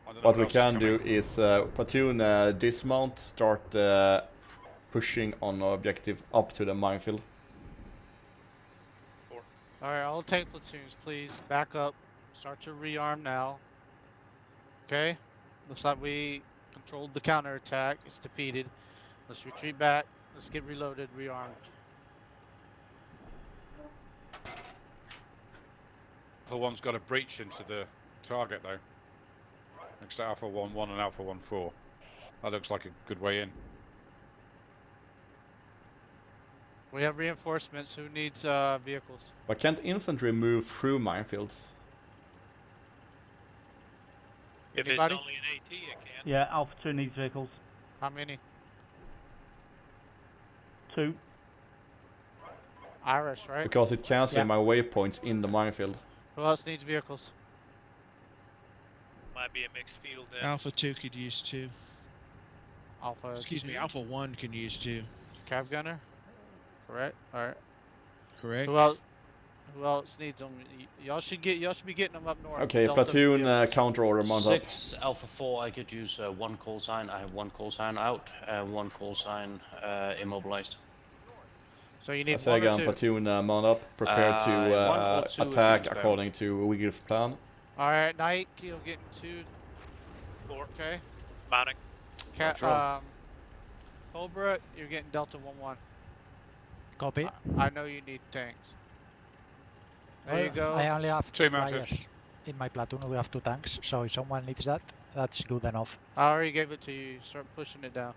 I don't know What we else is can do coming. is platoon dismount, start pushing on objective up to the minefield. Alright, all tank platoons, please back up. Start to rearm now. Okay? Looks like we controlled the counterattack. It's defeated. Let's retreat back. Let's get reloaded, rearmed. Alpha 1's got a breach into the target though. Next to Alpha 1-1 and Alpha 1-4. That looks like a good way in. We have reinforcements. Who needs vehicles? But can't infantry move through minefields? If Anybody? it's only an AT, it can. Yeah, Alpha 2 needs vehicles. How many? 2. Irish, right? Because it cancels Yeah. my waypoints in the minefield. Who else needs vehicles? Might be a mixed field then. Alpha 2 could use 2. Alpha. Excuse me, 2? Alpha 1 can use 2. Cav gunner. Correct. All right. Correct? Who else? Who else needs them? Y'all should be getting them up north. Okay, Delta platoon vehicles. counter order mount up. 6 Alpha 4, I could use 1 call sign. I have 1 call sign out, 1 call sign immobilized. So you I need say 1 or again, 2. platoon mount up. Prepare 1 to or 2 if attack you can. according to Wiggl's plan. All right, Night Keel getting 2. 4. Okay. Mounting. Cat. Cobra, you're getting Delta 1-1. Copy. I know you need tanks. There you go. I only have 2 2 mounted. players in my platoon. We have 2 tanks, so if someone needs that, that's good enough. I already gave it to you. Start pushing it down.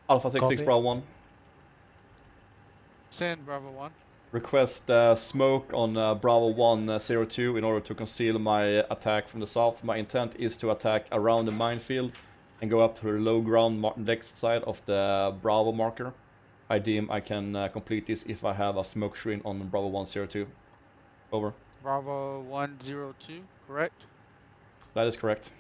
Alpha 66 Copy. Bravo 1. Send Bravo 1. Request smoke on Bravo 102 in order to conceal my attack from the south. My intent is to attack around the minefield and go up to the low ground next side of the Bravo marker. I deem I can complete this if I have a smoke screen on Bravo 102. Over. Bravo 102, correct? That is correct.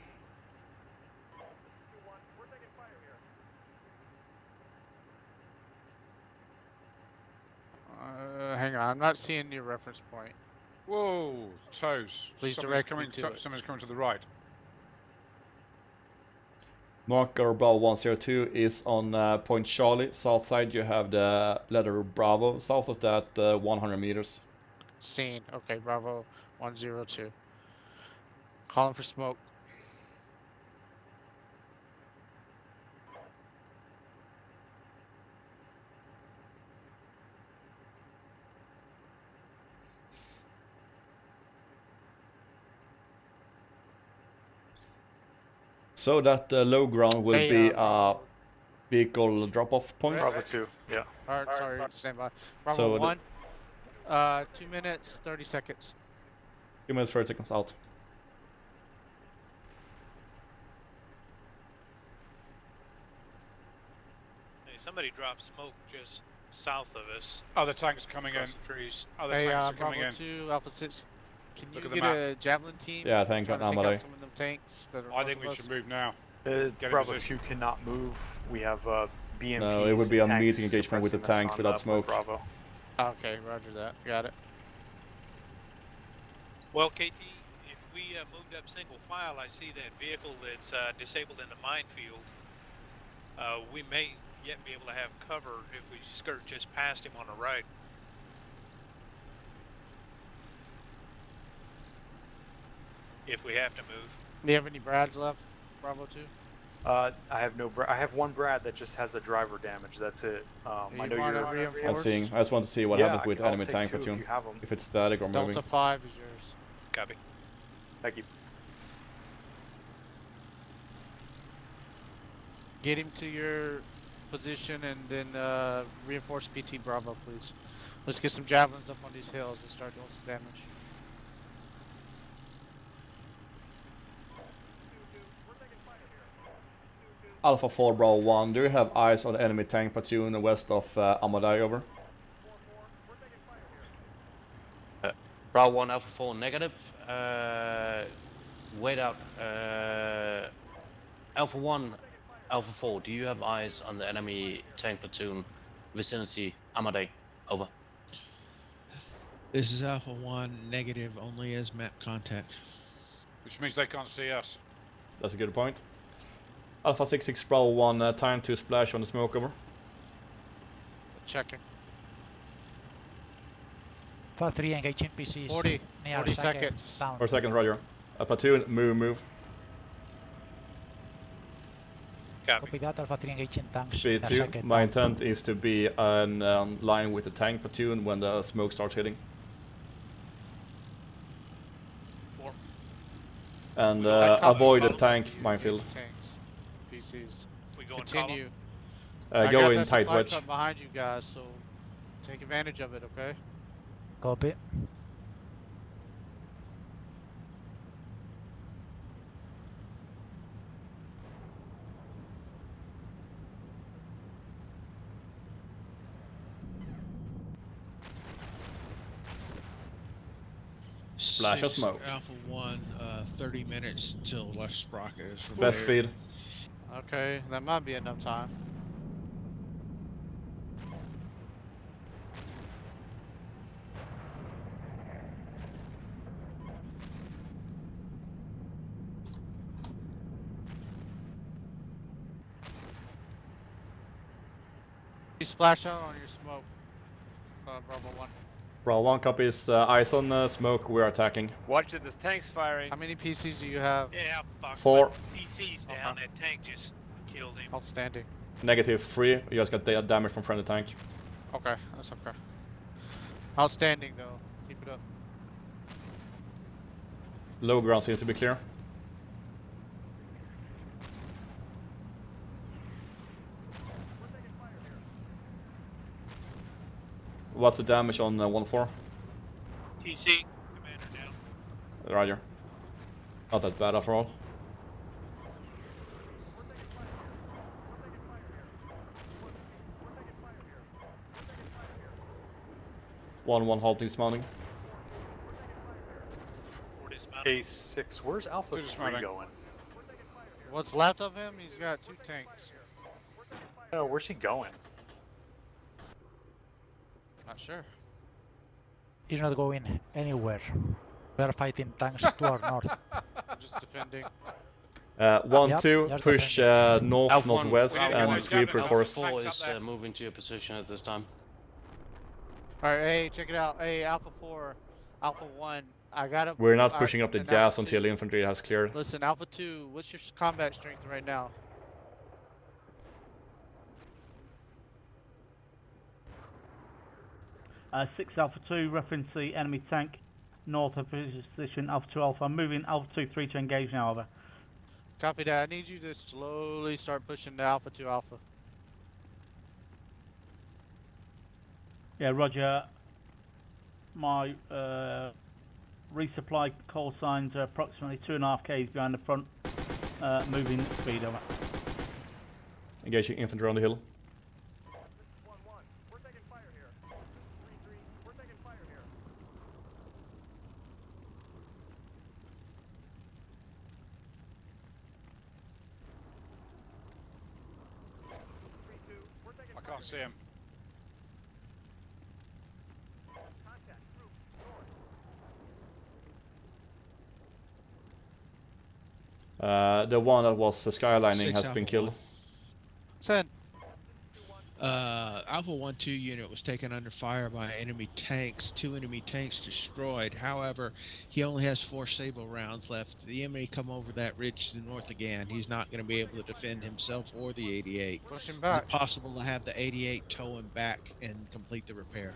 Hang on, I'm not seeing your reference point. Whoa, toes. Please Someone's direct coming me to it. Someone's coming to the right. Marker Bravo 102 is on Point Charlie. South side you have the letter Bravo. South of that 100 meters. Seen. Okay, Bravo 102. Calling for smoke. So that low ground will Hey, be a vehicle drop-off point. Bravo 2, yeah. Alright, sorry, stand by. Bravo So 1. 2 minutes, 30 seconds. 2 minutes 30 seconds out. Hey, somebody dropped smoke just south of us. Other tanks coming in. Across the trees. Other Hey, tanks are coming Bravo in. 2, Alpha 6. Can you Look at the get map. a javelin team? Yeah, tank Trying on to take out Amadei. some of them tanks that are I north think of we us. should move now. Get in Bravo position. 2 cannot move. We have BMPs. No, it would be a tanks meeting engagement with the suppressing us tanks on, without Point smoke. Bravo. Okay, roger that. Got it. Well, KT, if we moved up single file, I see that vehicle that's disabled in the minefield. We may yet be able to have cover if we skirt just past him on the right. If we have to move. Do you have any Brads left? Bravo 2? I have no. I have one Brad that just has a driver damage. That's it. I You know wanna you're. reinforce? I'm seeing. I just want to see what Yeah, happens with I'll enemy take tank 2 if platoon. you have 'em. If it's static or moving. Delta 5 is yours. Copy. Thank you. Get him to your position and then reinforce PT Bravo, please. Let's get some javelins up on these hills and start doing some damage. Alpha 4 Bravo 1, do you have eyes on the enemy tank platoon west of Amadei? Over. Bravo 1 Alpha 4 negative. Wait out. Alpha 1 Alpha 4, do you have eyes on the enemy tank platoon vicinity Amadei? Over. This is Alpha 1, negative, only as map contact. Which means they can't see us. That's a good point. Alpha 66 Bravo 1, time to splash on the smoke. Over. Checking. For 3 engaging PCs 40 near 40 Sake seconds. Town. 4 seconds, roger. Platoon, move. Copy that, Alpha 3 engaging tanks. Speed in a 2. second My down. intent is to be on line with the tank platoon when the smoke starts hitting. Four. And We going column, avoid the column, tank you minefield. Tanks, PCs. We going Continue. Go got in that tight supply wedge. truck behind you guys, so take advantage of it, okay? Copy. Splash of 6 smoke. Alpha 1, 30 minutes till left sprocket is repaired. Best speed. Okay, that might be enough time. You splash out on your smoke, Bravo 1. Bravo 1 copies. Eyes on smoke. We're attacking. Watch it, this tank's firing. How many PCs do you have? Yeah, fuck. 4. PC's down. That tank just killed him. Outstanding. -3. You just got damage from friendly tank. Okay, that's okay. Outstanding though. Keep it up. Low ground seems to be clear. What's the damage on 1-4? TC, commander down. Roger. Not that bad after all. One halting dismounting. A6, where's Alpha 3 going? What's left of him? He's got 2 tanks. Oh, where's he going? Not sure. He's not going anywhere. We are fighting tanks to our north. I'm just defending. 1-2, just push north, Alpha 1, northwest, Alpha and 1, sweep Alpha reinforced. 4 is moving to your position at this time. Alright, hey, check it out. Hey, Alpha 4, Alpha 1. I got it. We're not pushing up the and gas Alpha until 2. infantry has cleared. Listen, Alpha 2, what's your combat strength right now? Uh, 6 Alpha 2, reference the enemy tank north of position Alpha 2 Alpha. I'm moving Alpha 2 3 to engage now, over. Copy that. I need you to slowly start pushing to Alpha 2 Alpha. Yeah, Roger. My resupply call signs are approximately 2.5 k's behind the front. Moving speed, over. Engaging infantry on the hill. I can't see him. The one that was skylining 6 has Alpha been killed. 1. Send. Alpha 1-2 unit was taken under fire by enemy tanks. 2 enemy tanks destroyed. However, he only has 4 Sable rounds left. The enemy come over that ridge to the north again. He's not going to be able to defend himself or the 88. Push him Is back. it possible to have the 88 tow him back and complete the repair?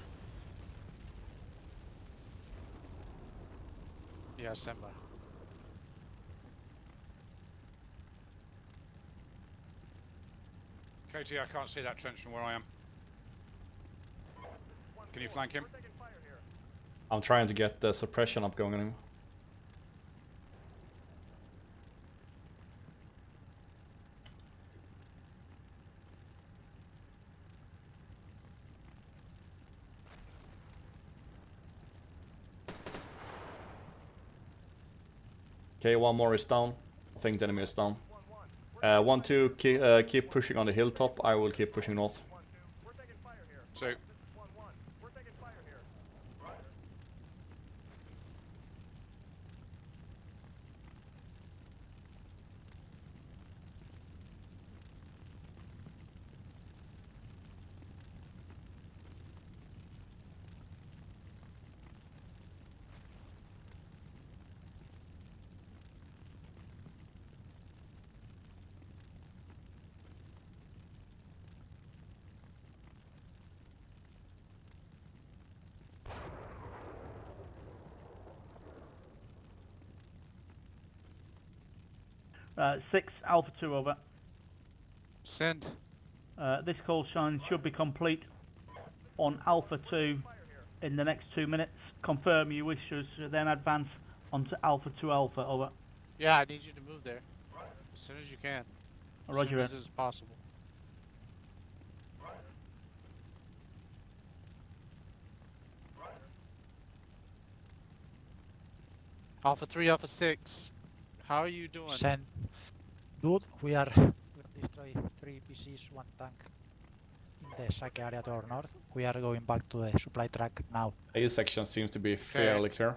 Yeah, send by. KT, I can't see that trench from where I am. Can you flank him? I'm trying to get the suppression up going on him. Okay, one more is down. I think the enemy is down. 1-2, keep pushing on the hilltop. I will keep pushing north. So, 6 Alpha 2 over. Send. This call sign should be complete on Alpha 2 in the next 2 minutes. Confirm you wish us to then advance onto Alpha 2 Alpha, over. Yeah, I need you to move there as soon as you can. As Roger soon that. as is possible. Alpha 3, Alpha 6. How are you doing? Send. Good. We are destroy 3 PCs, 1 tank in the Sake area to our north. We are going back to the supply track now. A section seems to be fairly clear.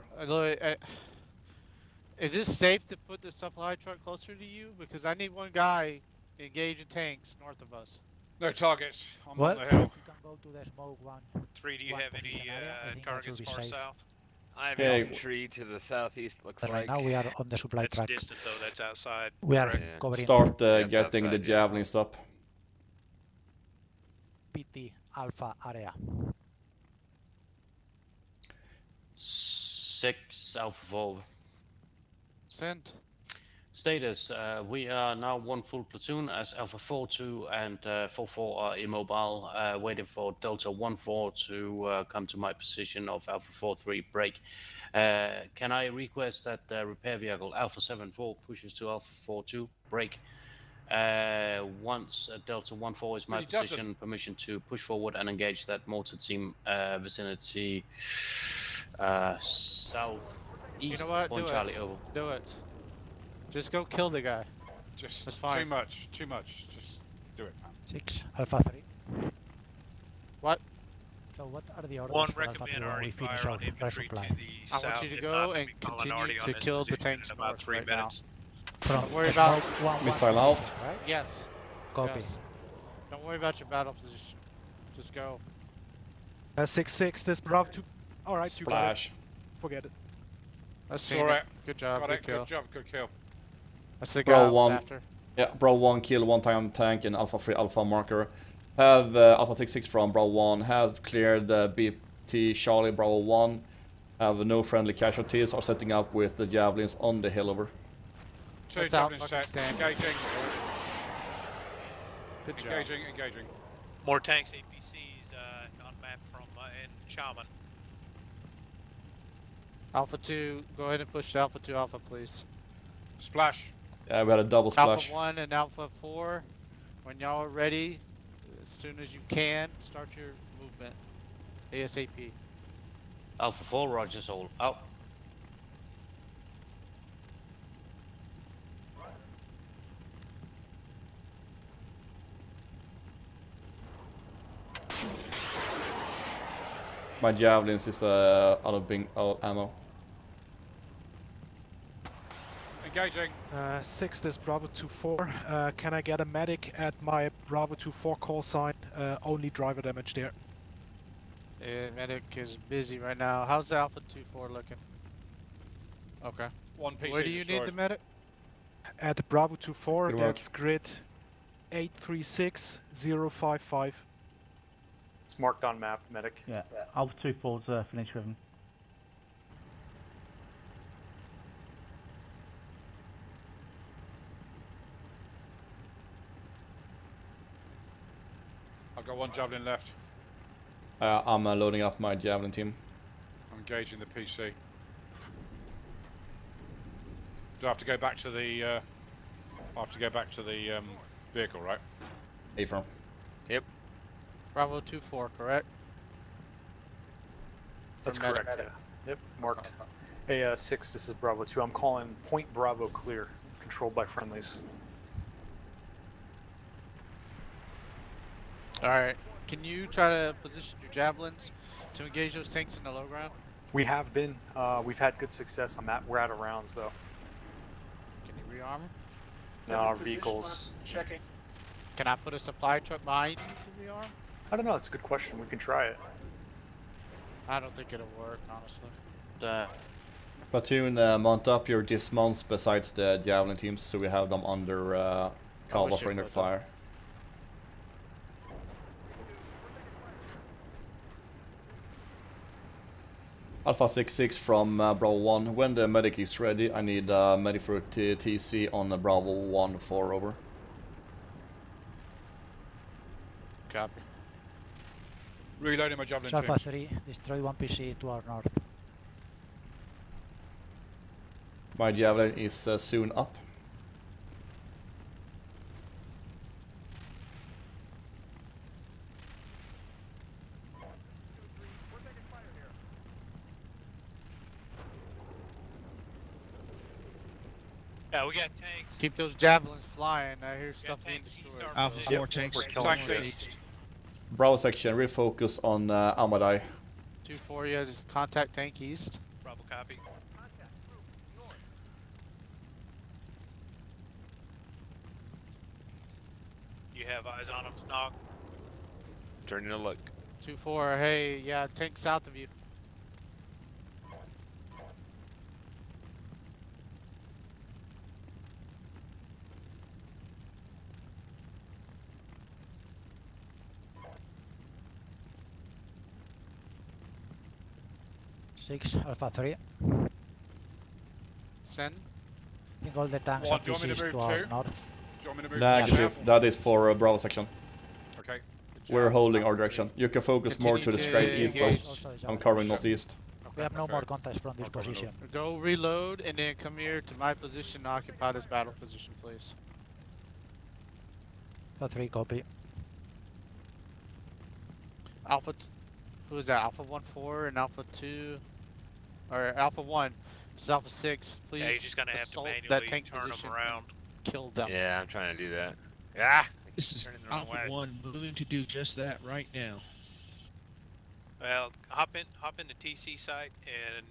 Is it safe to put the supply truck closer to you? Because I need one guy engaging tanks north of us. No targets. I'm Well, on the hill. you can go to the smoke one. 3, do you One have any position area. I think that targets will be far safe. south? I have Okay. infantry to the southeast. Looks Right like. now we are on the supply That's track. distant though, that's outside. We are Yeah. covering Start Yes, getting the outside, yeah. javelins up. PT Alpha area. 6 Alpha 4. Send. Status, we are now 1 full platoon as Alpha 4-2 and 4-4 are immobile, waiting for Delta 1-4 to come to my position of Alpha 4-3 break. Can I request that the repair vehicle Alpha 7-4 pushes to Alpha 4-2 break? Once Delta 1-4 is my But he doesn't. position, permission to push forward and engage that mortar team vicinity southeast. You know what? Point Do Charlie it. over. Do it. Just go kill the guy. Just That's fine. too much. Too much. Just do it, man. 6 Alpha 3. What? So what are the orders One, for Alpha 3 recommend when already we finish fire our on infantry resupply? to the I south. want you to If go not, and we'll be calling continue already on to this kill the position tanks in about north 3 right now. minutes. From Don't worry the about- smoke one Missile out. position, right? Yes. Copy. Yes. Don't worry about your battle position. Just go. 6-6, this Bravo 2. Alright, you got it. Splash. Forget it. Let's see. Alright. Good job. Got Good it. kill. Good job. Good kill. That's the Bro, guy I was one. after. Yeah, Bro 1 kill 1 time tank and Alpha 3 Alpha marker. Have Alpha 6-6 from Bro 1. Have cleared BT Charlie Bravo 1. Have no friendly casualties. Are setting up with the javelins on the hill over. 2 What's out, javelin fucking set. stand. Engaging. Good job. Engaging. More tanks, APCs on map from in Shaman. Alpha 2, go ahead and push to Alpha 2 Alpha, please. Splash. Yeah, we had a double splash. Alpha 1 and Alpha 4, when y'all are ready, as soon as you can, start your movement. ASAP. Alpha 4, roger, soul. Out. My javelins is out of ammo. Engaging. 6, this Bravo 2-4. Can I get a medic at my Bravo 2-4 call sign? Only driver damage there. Medic is busy right now. How's the Alpha 2-4 looking? Okay. 1 PC Where do you need the medic? At Bravo 2-4, Good work. that's grid 836055. It's marked on map, medic. Yeah. Alpha 2-4's finished with him. I've got 1 javelin left. I'm loading up my javelin team. I'm engaging the PC. Do I have to go back to the? I have to go back to the vehicle, right? A-firm. Bravo 2-4, correct? That's For medic. correct. Yeah. Yep, marked. Hey, 6, this is Bravo 2. I'm calling Point Bravo clear, controlled by friendlies. Alright. Can you try to position your javelins to engage those tanks in the low ground? We have been. We've had good success on that. We're out of rounds, though. Can you rearm? Now our vehicles. Checking. Can I put a supply truck behind you to rearm? I don't know. It's a good question. We can try it. I don't think it'll work, honestly. Platoon, mount up your dismounts besides the javelin teams, so we have them under cover wish for you inner would, fire. Alpha 66 from Bravo 1. When the medic is ready, I need medic for TC on Bravo 1-4 over. Copy. Reloading my javelin Alpha teams. 3, destroy one PC to our north. My javelin is soon up. Yeah, we got tanks. Keep those javelins flying. I hear We stuff got being tanks east destroyed. our Alpha position. 4 tanks. We're killing Tanks shit. east. Bravo section, refocus on Amadai. 2-4, yeah, just contact tank east. Bravo copy. You have eyes on them, Snog? Turning to look. 2-4, hey, yeah, tank south of you. Six, Alpha 3. Send. I think all the tanks One, are do you want me to PCs move to our two? north. Do you want me to move Negative, now? that is for Bravo section. Okay. We're holding our direction. You can focus more to the Continue straight to east engage. though. Also is I'm our covering north. northeast. We have no Okay. more contacts from this I'll cover position. Go reload and then come here to my position and occupy this battle position, please. Alpha 3, copy. Who is that? Alpha 1-4 and Alpha 2, or Alpha 1. This is Alpha 6. Please. Yeah, you're just gonna have to assault manually that tank turn position them around. and kill them. Yeah, I'm trying to do that. Ah! I This keep is turning the wrong Alpha way. 1 moving to do just that right now. Well, hop in the TC site and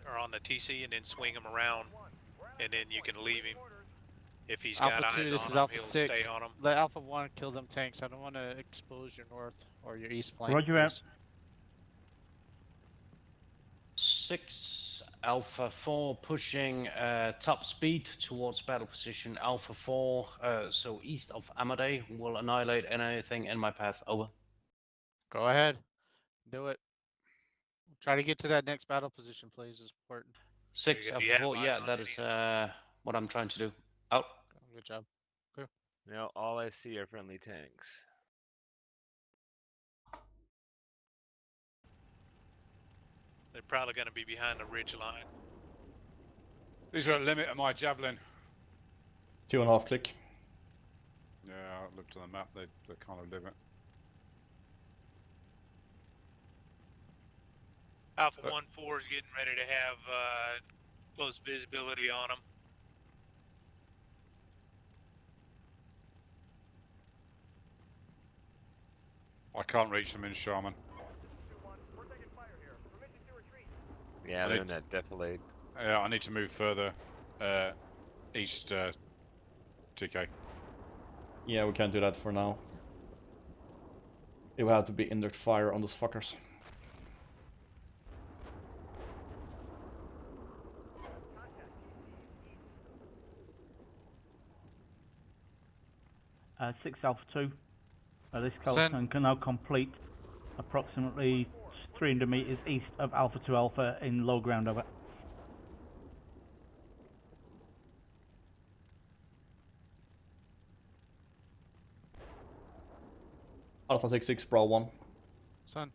or on the TC and then swing him around, and then you can leave him. If he's got Alpha 2, eyes this on is him, Alpha he'll 6. stay on him. Let Alpha 1 kill them tanks. I don't want to expose your north or your east flank. Roger out. please. 6 Alpha 4 pushing top speed towards battle position Alpha 4, so east of Amadei. Will annihilate anything in my path. Over. Go ahead. Do it. Try to get to that next battle position, please. It's important. 6 If Alpha you have 4, eyes yeah, on that any is what I'm trying to do. Out. Good job. Now all I see are friendly tanks. They're probably going to be behind the ridge line. These are at limit of my javelin. 2.5 click. Yeah, I looked at the map. They kind of limit. Alpha 1-4 is getting ready to have close visibility on them. I can't reach them in Shaman. Yeah, I they're need- in that defilade. Yeah, I need to move further east, TK. Yeah, we can't do that for now. It will have to be indirect fire on those fuckers. Six Alpha 2. This call Send. sign can now complete approximately 300 meters east of Alpha 2 Alpha in low ground over. Alpha 66 Bravo 1. Son.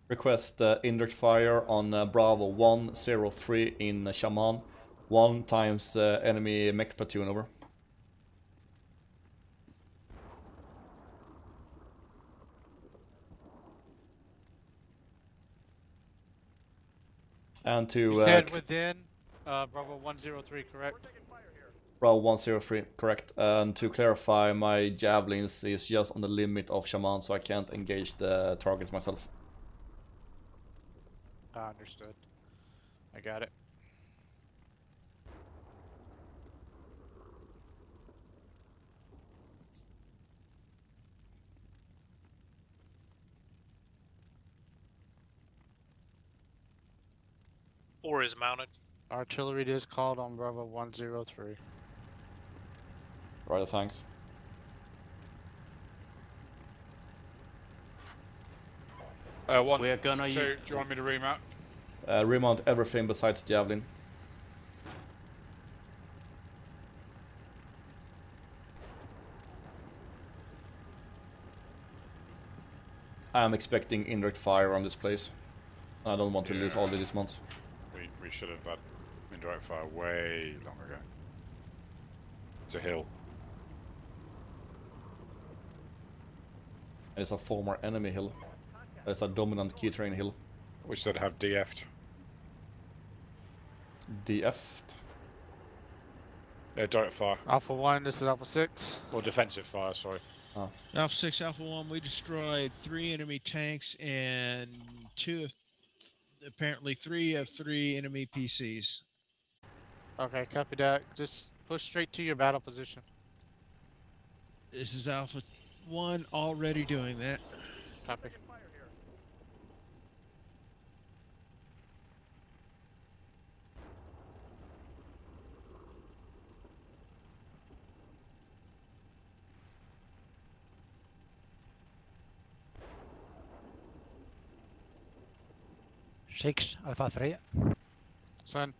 Request indirect fire on Bravo 103 in Shaman. 1 times enemy mech platoon over. And to You said within Bravo 103, correct? Bravo 103, correct. And to clarify, my javelins is just on the limit of Shaman, so I can't engage the targets myself. Understood. I got it. Or is mounted. Artillery is called on Bravo 103. Right, thanks. One, We're gonna two. Do you want me to remount? Remount everything besides Javelin. I am expecting indirect fire on this place. I don't want to lose all the dismounts. We should have had indirect fire way long ago. It's a hill. It's a former enemy hill. It's a dominant key terrain hill. We should have DF'd. DF'd? Direct fire. Alpha 1, this is Alpha 6. Or defensive fire, sorry. Oh. Alpha 6, Alpha 1, we destroyed 3 enemy tanks and apparently 3 of 3 enemy PCs. Okay, copy that. Just push straight to your battle position. This is Alpha 1 already doing that. Copy. Six, Alpha 3. Send.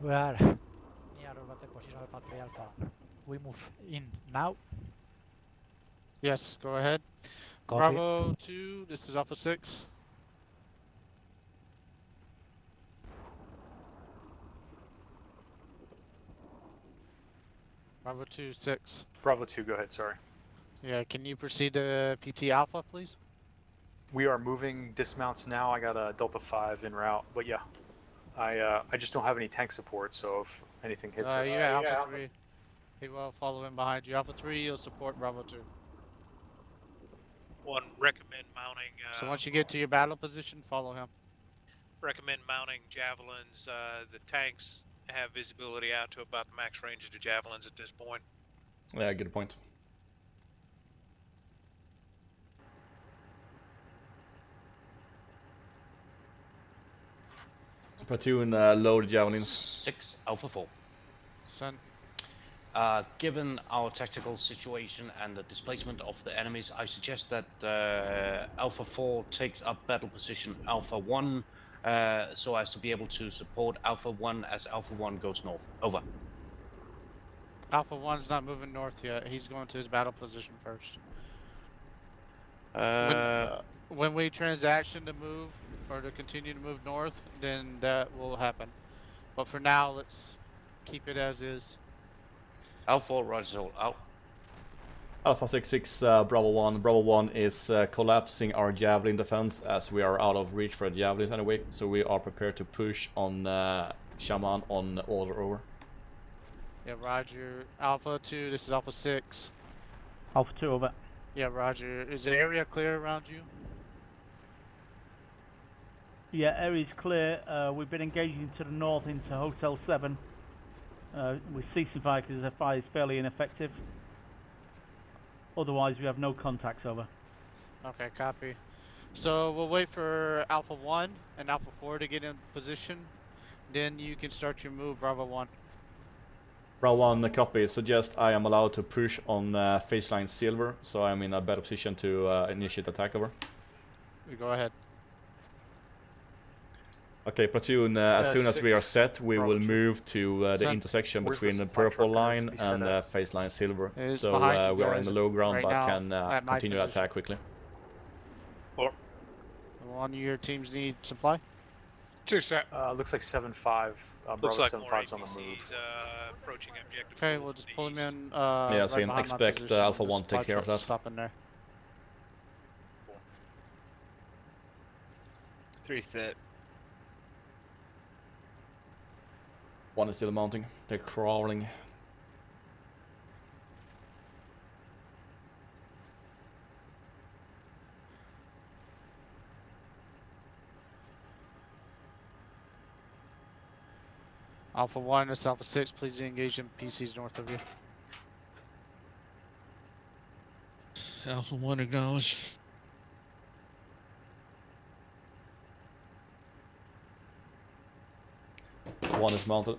We are near over the position Alpha 3 Alpha. We move in now. Yes, go ahead. Copy. Bravo 2, this is Alpha 6. Bravo 2, 6. Bravo 2, go ahead, sorry. Yeah, can you proceed to PT Alpha, please? We are moving dismounts now. I got a Delta 5 en route, but yeah. I just don't have any tank support, so if anything hits us... Yeah, Alpha 3. He will follow in behind you. Alpha 3, you'll support Bravo 2. One, recommend mounting... So once you get to your battle position, follow him. recommend mounting javelins. The tanks have visibility out to about the max range of the javelins at this point. Yeah, good point. Platoon, load javelins. 6 Alpha 4. Send. Given our tactical situation and the displacement of the enemies, I suggest that Alpha 4 takes up battle position Alpha 1 so as to be able to support Alpha 1 as Alpha 1 goes north. Over. Alpha 1's not moving north yet. He's going to his battle position first. When we transaction to move or to continue to move north, then that will happen. But for now, let's keep it as is. Alpha 4, roger, all out. Alpha 66, Bravo 1. Bravo 1 is collapsing our javelin defense as we are out of reach for javelins anyway. So we are prepared to push on Shaman on order over. Yeah, roger. Alpha 2, this is Alpha 6. Alpha 2 over. Yeah, roger. Is the area clear around you? Yeah, area's clear. We've been engaging to the north into Hotel 7. We're ceasing fire because the fire is fairly ineffective. Otherwise, we have no contacts over. Okay, copy. So we'll wait for Alpha 1 and Alpha 4 to get in position. Then you can start your move, Bravo 1. Bravo 1, copy. Suggest I am allowed to push on Faceline Silver, so I'm in a better position to initiate attack over. You go ahead. Okay, platoon, as soon as we are 6, set, we Bravo will 2. move to the Send. intersection Where's between the the supply purple truck line going to be set and at? Faceline Silver. It is So behind you we are in guys the low ground, right but now can at my continue to position. attack quickly. One of your teams need supply? 2 set. Looks like 7-5. Looks Bravo like more 7-5's on the APCs move. approaching objective. Okay, goals we'll from just the pull him east. in. Yeah, right so behind my expect position. Alpha The 1 to take supply care of truck's that. Stopping there. 3 set. 1 is still mounting. They're crawling. Alpha 1, this is Alpha 6. Please engage in PCs north of you. Alpha 1 acknowledged. One is mounted.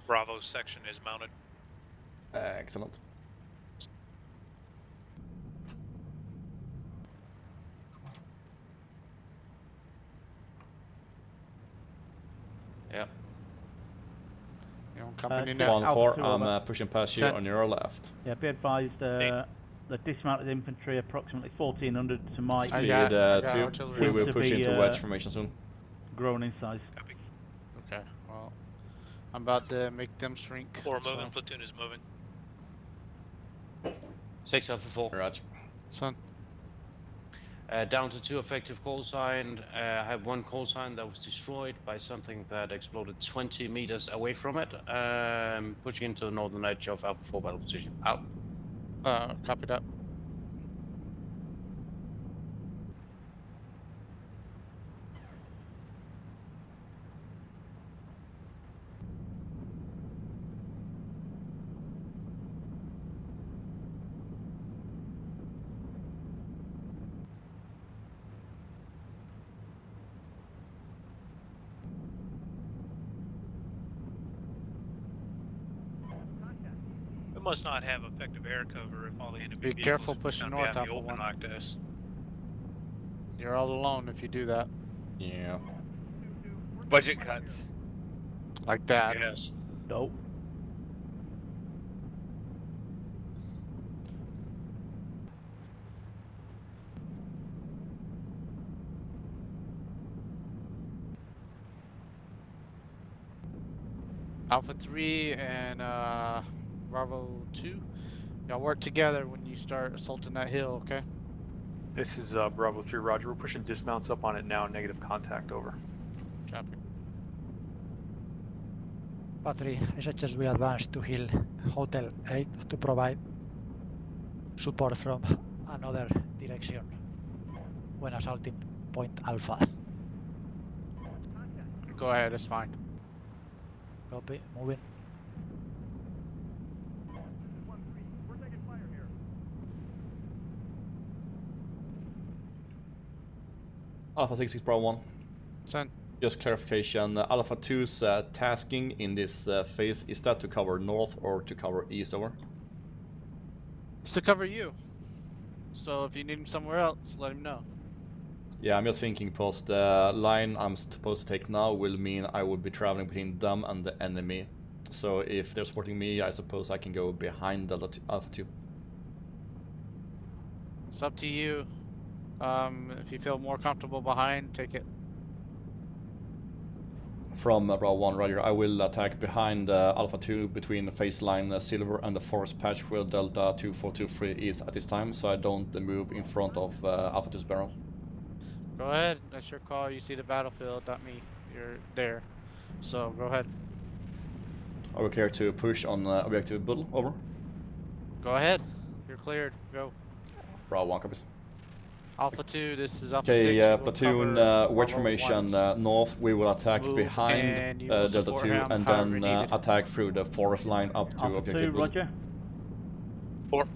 Bravo section is mounted. Excellent. You know, company Check net. Alpha 1-4, 2 I'm over. pushing past you Send. on your left. Yeah, be advised, the dismounted infantry approximately 1400 to my Speed got 2, artillery. we will to push be, into wedge formation soon. grown in size. Copy. Okay, well, I'm about to make them shrink. 4 moving, so- platoon is moving. 6 Alpha 4. Roger. Son. Down to 2 effective call sign. I have 1 call sign that was destroyed by something that exploded 20 meters away from it. Pushing into the northern edge of Alpha 4 battle position. Out. Copy that. We must not have effective air cover if all the enemy Be vehicles careful are pushing gonna be north, out in the Alpha open 1. like this. You're all alone if you do that. Yeah. Budget cuts. Like that. Yes. Dope. Alpha 3 and Bravo 2. Y'all work together when you start assaulting that hill, okay? This is Bravo 3, Roger. We're pushing dismounts up on it now. Negative contact, over. Copy. Patri, I suggest we advance to Hill Hotel 8 to provide support from another direction when assaulting Point Alpha. Go ahead, it's fine. Copy, moving. Alpha 66 Bravo 1. Son. Just clarification, Alpha 2's tasking in this phase, is that to cover north or to cover east, over? It's to cover you. So if you need him somewhere else, let him know. Yeah, I'm just thinking because the line I'm supposed to take now will mean I will be traveling between them and the enemy. So if they're supporting me, I suppose I can go behind the Alpha 2. It's up to you. If you feel more comfortable behind, take it. From Bravo 1, Roger, I will attack behind Alpha 2 between the phase line Silver and the forest patch where Delta 2423 is at this time, so I don't move in front of Alpha 2's barrel. Go ahead, that's your call. You see the battlefield, not me. You're there. So go ahead. Are we clear to push on objective Bull, over? Go ahead. You're cleared. Go. Bravo 1 copies. Alpha 2, this is Alpha 6. Okay, You will platoon cover wedge Bravo formation 1's north, we will attack move, behind and you will Delta support 2 him and however then needed. attack through the forest line up to Alpha 2, objective Bull. Roger. 4.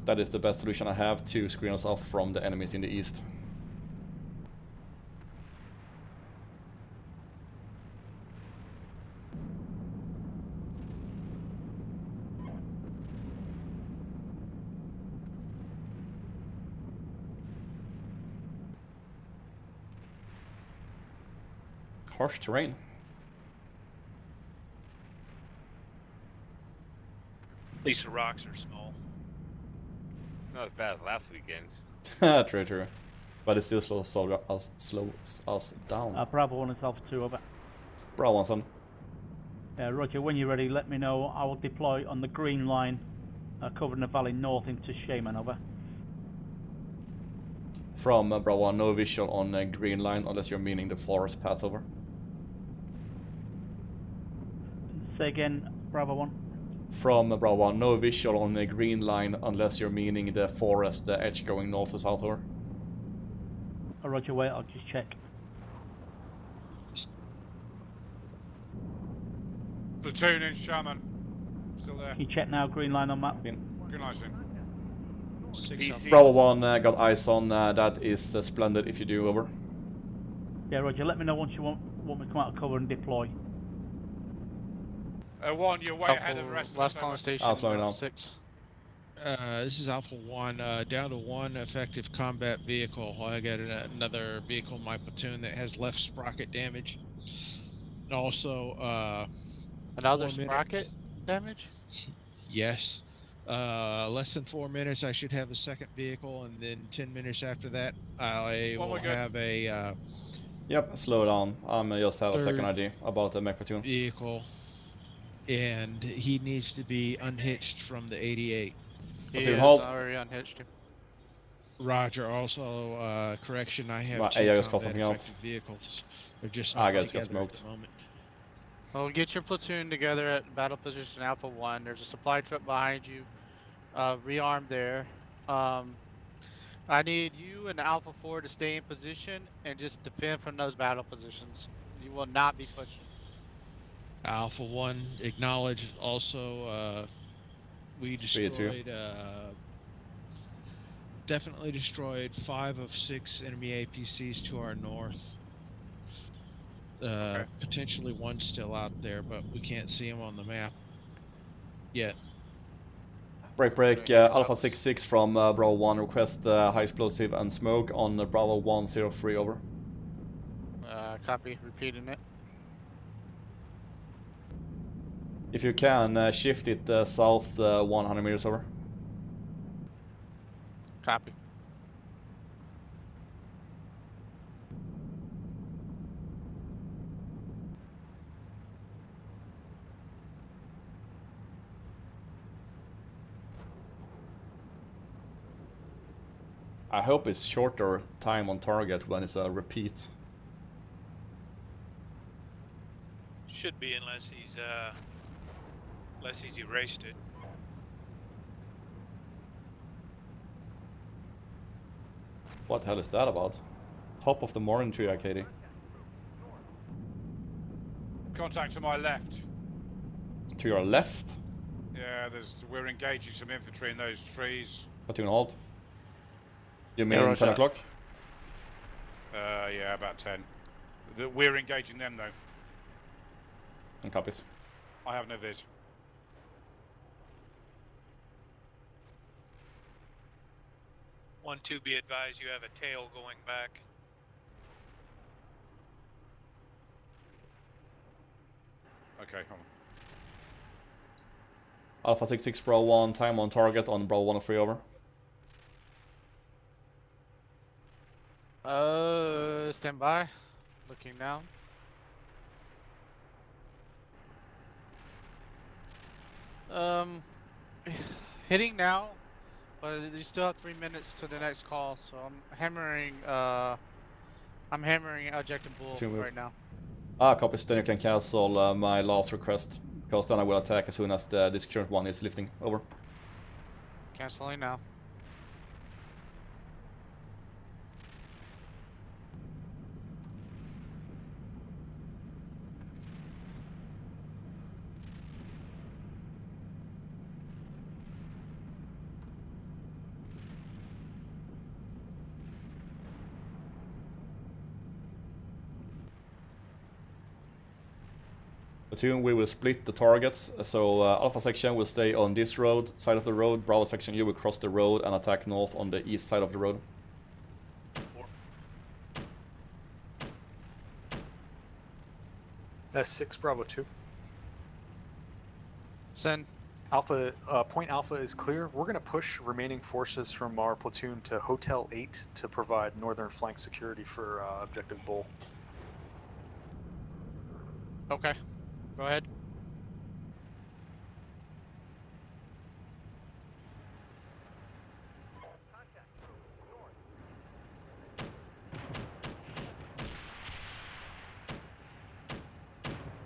That is the best solution I have to screen us off from the enemies in the east. Harsh terrain. At least the rocks are small. Not as bad as last weekend's. True, true. But it still slows us down. Bravo 1 is Alpha 2, over. Bravo 1, son. Roger, when you're ready, let me know. I will deploy on the green line, covering the valley north into Shaman, over. From Bravo 1, no visual on green line unless you're meaning the forest path, over. Say again, Bravo 1. From Bravo 1, no visual on the green line unless you're meaning the forest, the edge going north to south, over. Roger, wait, I'll just check. Platoon in Shaman. Still there. Can you check now, green line on map? Good night, soon. 6 PC. Bravo 1 got eyes on, that is splendid if you do, over. Yeah, Roger, let me know once you want me to come out of cover and deploy. 1, you're way ahead of the rest of last us. calling over. station. I'll slow it down. 6. This is Alpha 1, down to 1 effective combat vehicle. I got another vehicle in my platoon that has left sprocket damage. Also, Another 4 sprocket minutes. damage? Yes. Less than 4 minutes, I should have a second vehicle, and then 10 minutes after that, I One will we're good. have a Yep, slow down. Just have a second third idea about the mech platoon. vehicle, and he needs to be unhitched from the 88. He Platoon is hold. already unhitched him. Roger. Also, correction, I have My 2 AI just got combat something out. effective vehicles. They're just I not guess got together at smoked. the moment. Well, get your platoon together at battle position Alpha 1. There's a supply truck behind you. Rearm there. I need you and Alpha 4 to stay in position and just defend from those battle positions. You will not be pushing. Alpha 1, acknowledge. Also, we Speed 2. destroyed, definitely destroyed 5 of 6 enemy APCs to our north. Okay. Potentially 1 still out there, but we can't see him on the map yet. Break. Yeah, Alpha ups. 66 from Bravo 1. Request high explosive and smoke on Bravo 103. Over. Copy. Repeating it. If you can, shift it south 100 meters. Over. Copy. I hope it's shorter time on target when it's a repeat. Should be unless he's erased it. What the hell is that about? Top of the morning tree, Katie. Contact to my left. To your left. Yeah, we're engaging some infantry in those trees. Platoon halt. You mean Yeah, 10 Roger. o'clock? Yeah, about 10. We're engaging them though. And copies. I have no vis. One, two, be advised, you have a tail going back. Okay, hold on. Alpha 66 Bravo 1, time on target on Bravo 103. Over. Stand by. Looking now. Hitting now, but you still have 3 minutes to the next call, so I'm hammering Objective Bull right now. Copies. Then you can cancel my last request, because then I will attack as soon as this current one is lifting. Over. Canceling now. Platoon, we will split the targets, so Alpha section will stay on this side of the road. Bravo section, you will cross the road and attack north on the east side of the road. S6 Bravo 2. Send. Alpha, point Alpha is clear. We're going to push remaining forces from our platoon to Hotel 8 to provide northern flank security for Objective Bull. Okay. Go ahead.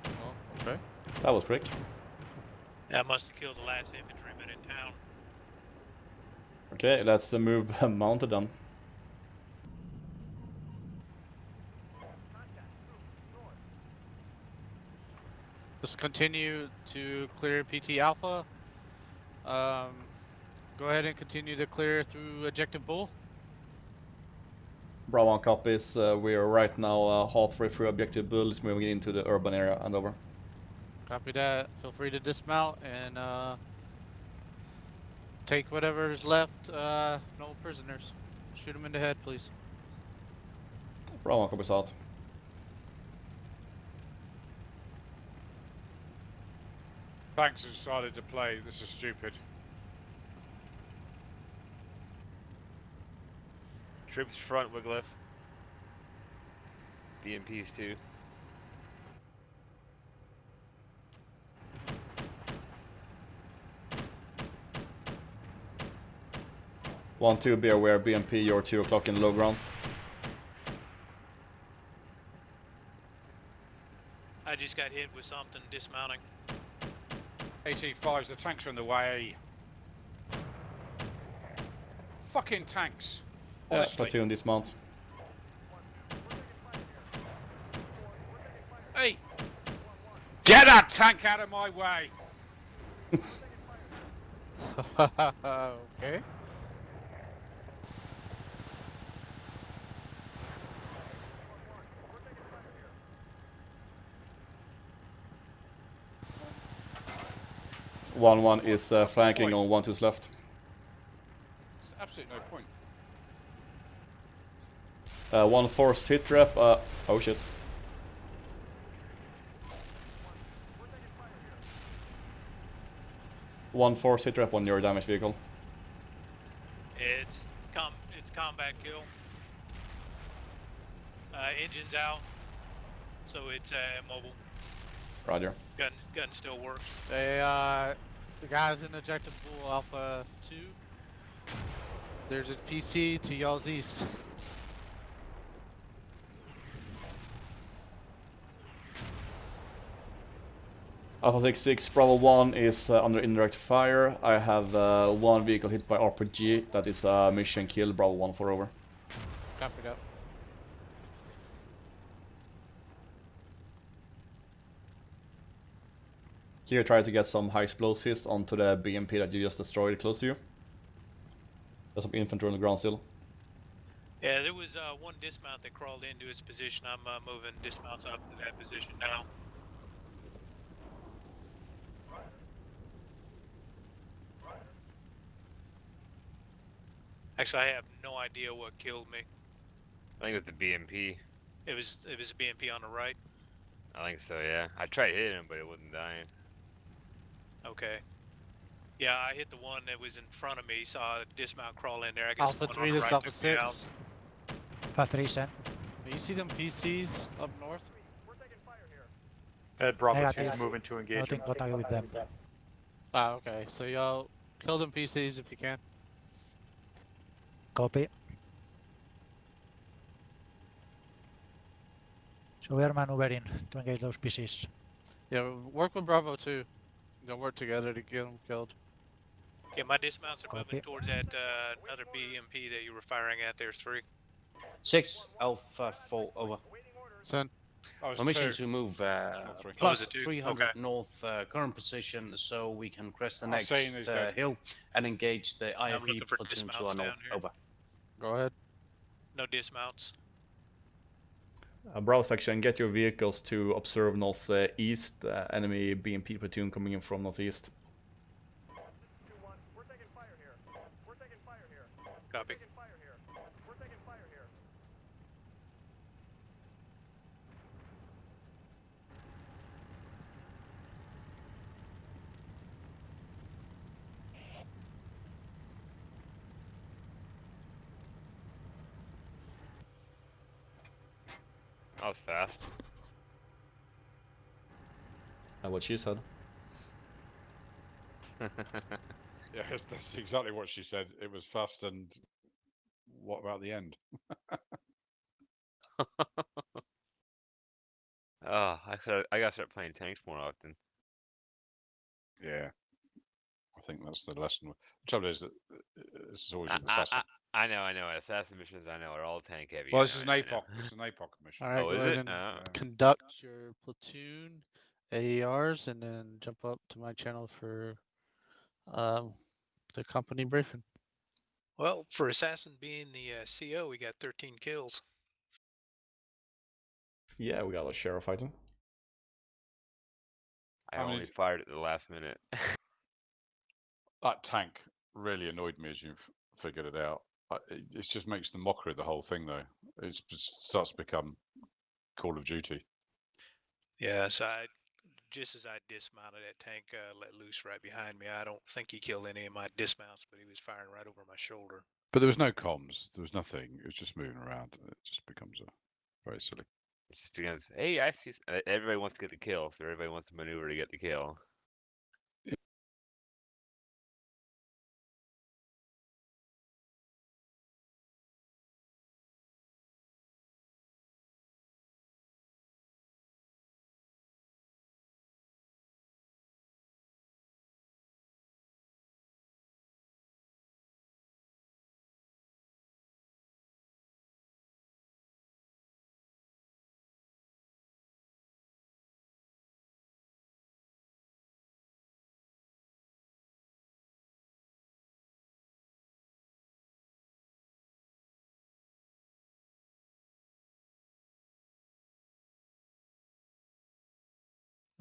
Oh, okay. That was quick. That must have killed the last infantryman in town. Okay, let's move mounted then. Just continue to clear PT Alpha. Go ahead and continue to clear through Objective Bull. Bravo 1 copies. We are right now halfway through Objective Bull, is moving into the urban area and over. Copy that. Feel free to dismount and take whatever's left. No prisoners. Shoot them in the head, please. Bravo 1 copies out. Tanks have decided to play. This is stupid. Troops front, Wiglif. BMPs too. One, two, be aware, BMP, you're 2 o'clock in low ground. I just got hit with something dismounting. AT5s, the tanks are in the way. Fucking tanks. Honestly. Platoon dismount. Hey! Get that tank out of my way! Okay. One is flanking on 1-2's left. There's absolutely no point. 1-4 sit rep. Oh shit. One 4 sit rep on your damaged vehicle. It's combat kill. Engine's out, so it's mobile. Roger. Gun still works. The guys in ejected pool Alpha 2. There's a PC to y'all's east. Alpha 66 Bravo 1 is under indirect fire. I have one vehicle hit by RPG. That is a mission kill. Bravo 1 for over. Copied up. Here, try to get some high explosives onto the BMP that you just destroyed close to you. There's some infantry on the ground still. Yeah, there was one dismount that crawled into its position. I'm moving dismounts up to that position now. Actually, I have no idea what killed me. I think it was the BMP. It was a BMP on the right. I think so, yeah. I tried hitting him, but it wasn't dying. Okay. Yeah, I hit the one that was in front of me. Saw a dismount crawl in there. I guess Alpha one 3 on the to right Alpha took me out. 6. Alpha 3 sent. You see them PCs up north? Bravo 2 Negative. is moving to engage. Not in contact with them. Ah, okay. So y'all kill them PCs if you can. Copy. So we are maneuvering to engage those PCs. Yeah, work with Bravo 2. You'll work together to get them killed. Yeah, my dismounts are Copy. moving towards that other BMP that you were firing at. There's 3. 6 Alpha 4 over. Send. Permission to move three. plus Oh, is it 2? 300 Okay. north current position so we can crest the I'm next saying he's dead. hill and engage the I'm IFE looking for platoon to dismounts our north. down here. Over. Go ahead. No dismounts. Bravo section, get your vehicles to observe northeast. Enemy BMP platoon coming in from northeast. Copy. That was fast. What she said. Yeah, that's exactly what she said. It was fast, and what about the end? Oh, I gotta start playing tanks more often. Yeah, I think that's the lesson. The trouble is that this is always an assassin. I know. Assassin missions, I know, are all tank heavy. Well, I this is an know, I know. APOC. This is an APOC mission. Alright, Oh, go is ahead it? and Oh. conduct your platoon AERs and then jump up to my channel for the company briefing. Well, for Assassin being the CO, we got 13 kills. Yeah, we got a sheriff fighting. I only fired at the last minute. That tank really annoyed me, as you've figured it out. It just makes the mockery of the whole thing, though. It starts to become Call of Duty. Yes, I just as I dismounted, that tank let loose right behind me. I don't think he killed any of my dismounts, but he was firing right over my shoulder. But there was no comms. There was nothing. It was just moving around. It just becomes very silly. It just becomes, hey, I see. Everybody wants to get the kill, so everybody wants to maneuver to get the kill.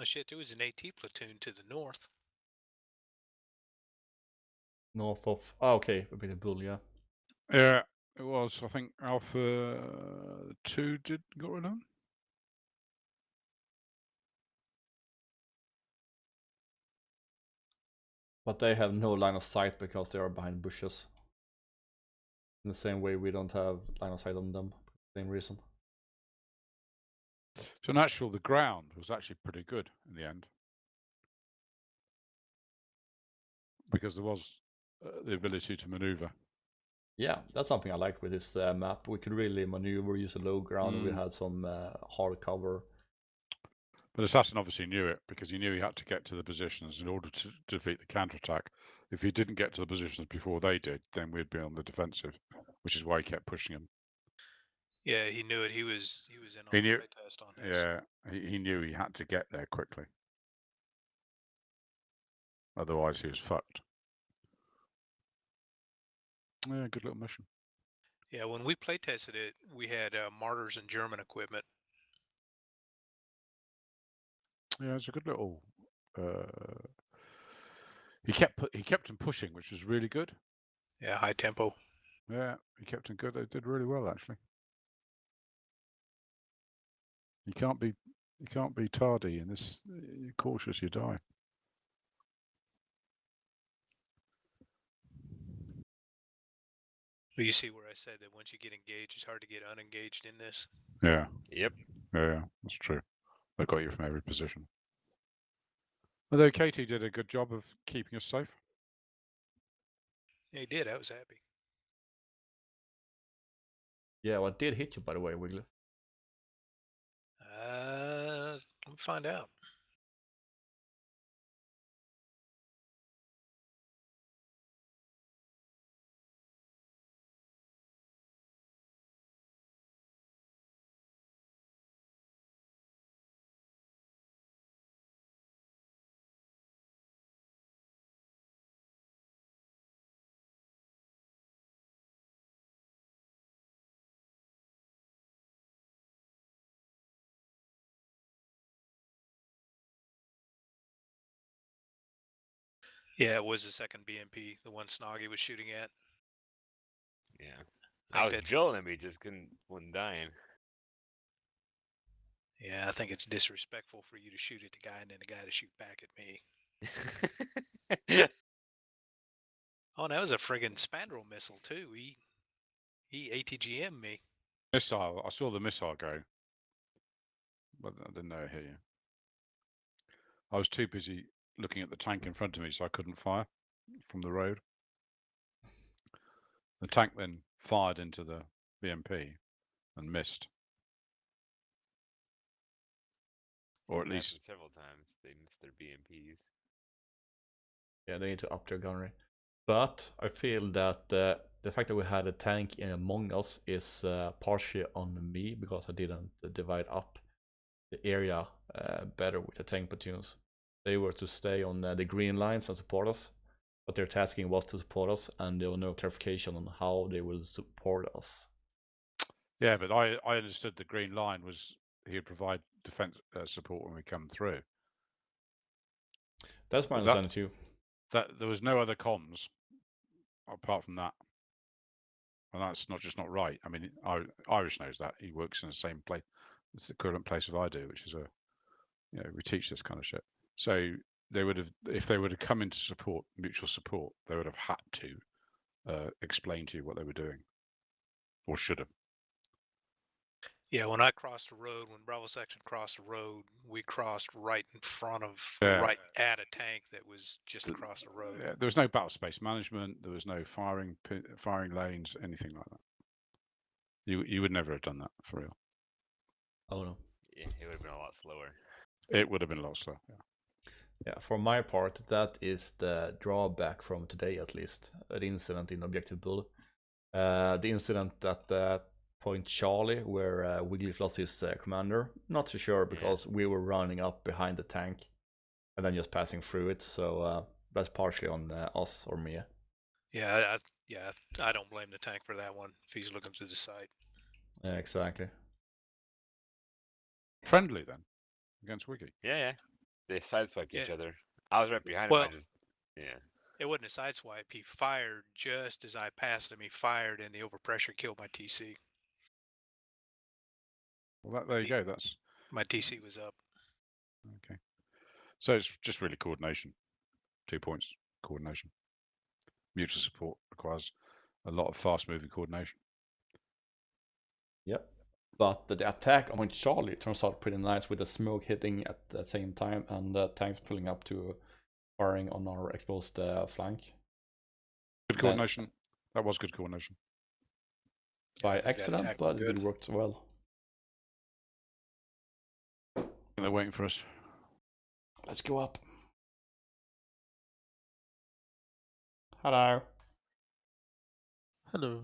Oh shit, there was an AT platoon to the north. North of. Oh, okay, a bit of bull, yeah. Yeah, it was. I think Alpha 2 got rid of them. But they have no line of sight because they are behind bushes. In the same way we don't have line of sight on them. Same reason. So in actual, the ground was actually pretty good in the end. Because there was the ability to maneuver. Yeah, that's something I liked with this map. We could really maneuver, use a low ground, and we had some hard cover. But Assassin obviously knew it, because he knew he had to get to the positions in order to defeat the counterattack. If he didn't get to the positions before they did, then we'd be on the defensive, which is why he kept pushing them. Yeah, he knew it. He was in on He the knew, playtest on this. yeah, he knew he had to get there quickly. Otherwise, he was fucked. Yeah, good little mission. Yeah, when we playtested it, we had Martyrs and German equipment. Yeah, it's a good little. He kept him pushing, which was really good. Yeah, high tempo. Yeah, he kept him good. They did really well, actually. You can't be tardy in this. You're cautious, you die. But you see where I said that once you get engaged, it's hard to get unengaged in this. Yeah. Yep. Yeah, that's true. They got you from every position. Although Katie did a good job of keeping us safe. Yeah, he did. I was happy. Yeah, what did hit you, by the way, Wiggles? Let me find out. Yeah, it was the second BMP, the one Snoggy was shooting at. Yeah. I was drilling him, he just wasn't dying. Yeah, I think it's disrespectful for you to shoot at the guy and then the guy to shoot back at me. Oh, that was a friggin' Spandrel missile too. He ATGM'd me. Missile. I saw the missile go, but I didn't know it hit you. I was too busy looking at the tank in front of me, so I couldn't fire from the road. The tank then fired into the BMP and missed. Or at least several times they missed their BMPs. Yeah, they need to up their gunnery. But I feel that the fact that we had a tank in among us is partially on me, because I didn't divide up the area better with the tank platoons. They were to stay on the green lines and support us, but their tasking was to support us, and there was no clarification on how they will support us. Yeah, but I understood the green line was he'd provide defense support when we come through. That's my understanding too. That there was no other comms apart from that, and that's not right. I mean, Irish knows that. He works in the same place, it's the equivalent place as I do, which is a You know, we teach this kind of shit. So they would have, if they would have come into support, mutual support, they would have had to explain to you what they were doing, or should have. Yeah, when I crossed the road, when Bravo Section crossed the road, we crossed right in front of, Yeah. right at a tank that was just across the road. Yeah, there was no battle space management. There was no firing lanes, anything like that. You would never have done that for real. Oh no. Yeah, it would have been a lot slower. It would have been a lot slower. Yeah. Yeah, for my part, that is the drawback from today, at least. The incident in Objective Bull. The incident at Point Charlie, where Wigglyfloss is commander. Not so sure, because we were running up behind the tank and then just passing through it. So that's partially on us or me. Yeah, I don't blame the tank for that one if he's looking to the side. Yeah, exactly. Friendly then against Wiggy. Yeah. They sideswiped each Yeah. other. I was right behind him. Well, I just, yeah. It wasn't a sideswipe. He fired just as I passed him. He fired, and the overpressure killed my TC. Well, there you go. That's My TC was up. okay. So it's just really coordination. 2 points, coordination. Mutual support requires a lot of fast-moving coordination. Yep. But the attack on Point Charlie turns out pretty nice, with the smoke hitting at the same time and the tanks pulling up to firing on our exposed flank. Good coordination. That was good coordination. By accident, but it worked well. They're waiting for us. Let's go up. Hello. Hello.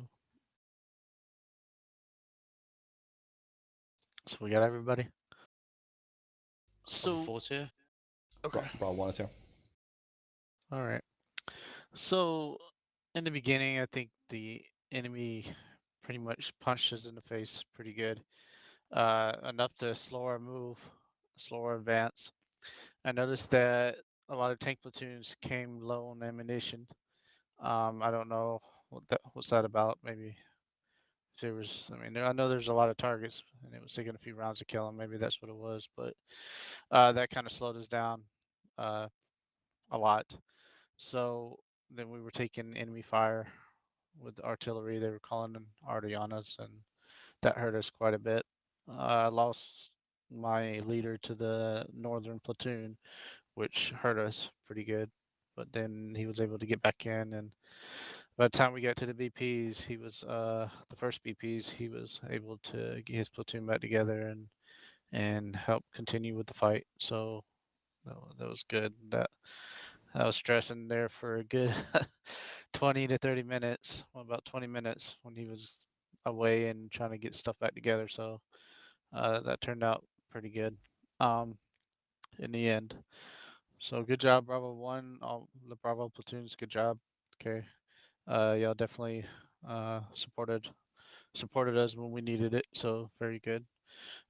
So we got everybody. So Force here. okay. Bravo 1 is here. All right. So in the beginning, I think the enemy pretty much punched us in the face pretty good. Enough to slow our move, slow our advance. I noticed that a lot of tank platoons came low on ammunition. I don't know what's that about. Maybe if there was, I mean, I know there's a lot of targets, and it was taking a few rounds to kill them. Maybe that's what it was, but that kind of slowed us down a lot. So then we were taking enemy fire with artillery. They were calling them arty on us, and that hurt us quite a bit. I lost my leader to the northern platoon, which hurt us pretty good. But then he was able to get back in, and by the time we got to the BPs, he was the first BPs. He was able to get his platoon back together and help continue with the fight. So that was good. That I was stressing there for a good 20 to 30 minutes, well, about 20 minutes when he was away and trying to get stuff back together. So that turned out pretty good in the end. So good job, Bravo 1, all the Bravo platoons, good job. Okay. Y'all definitely supported us when we needed it, so very good.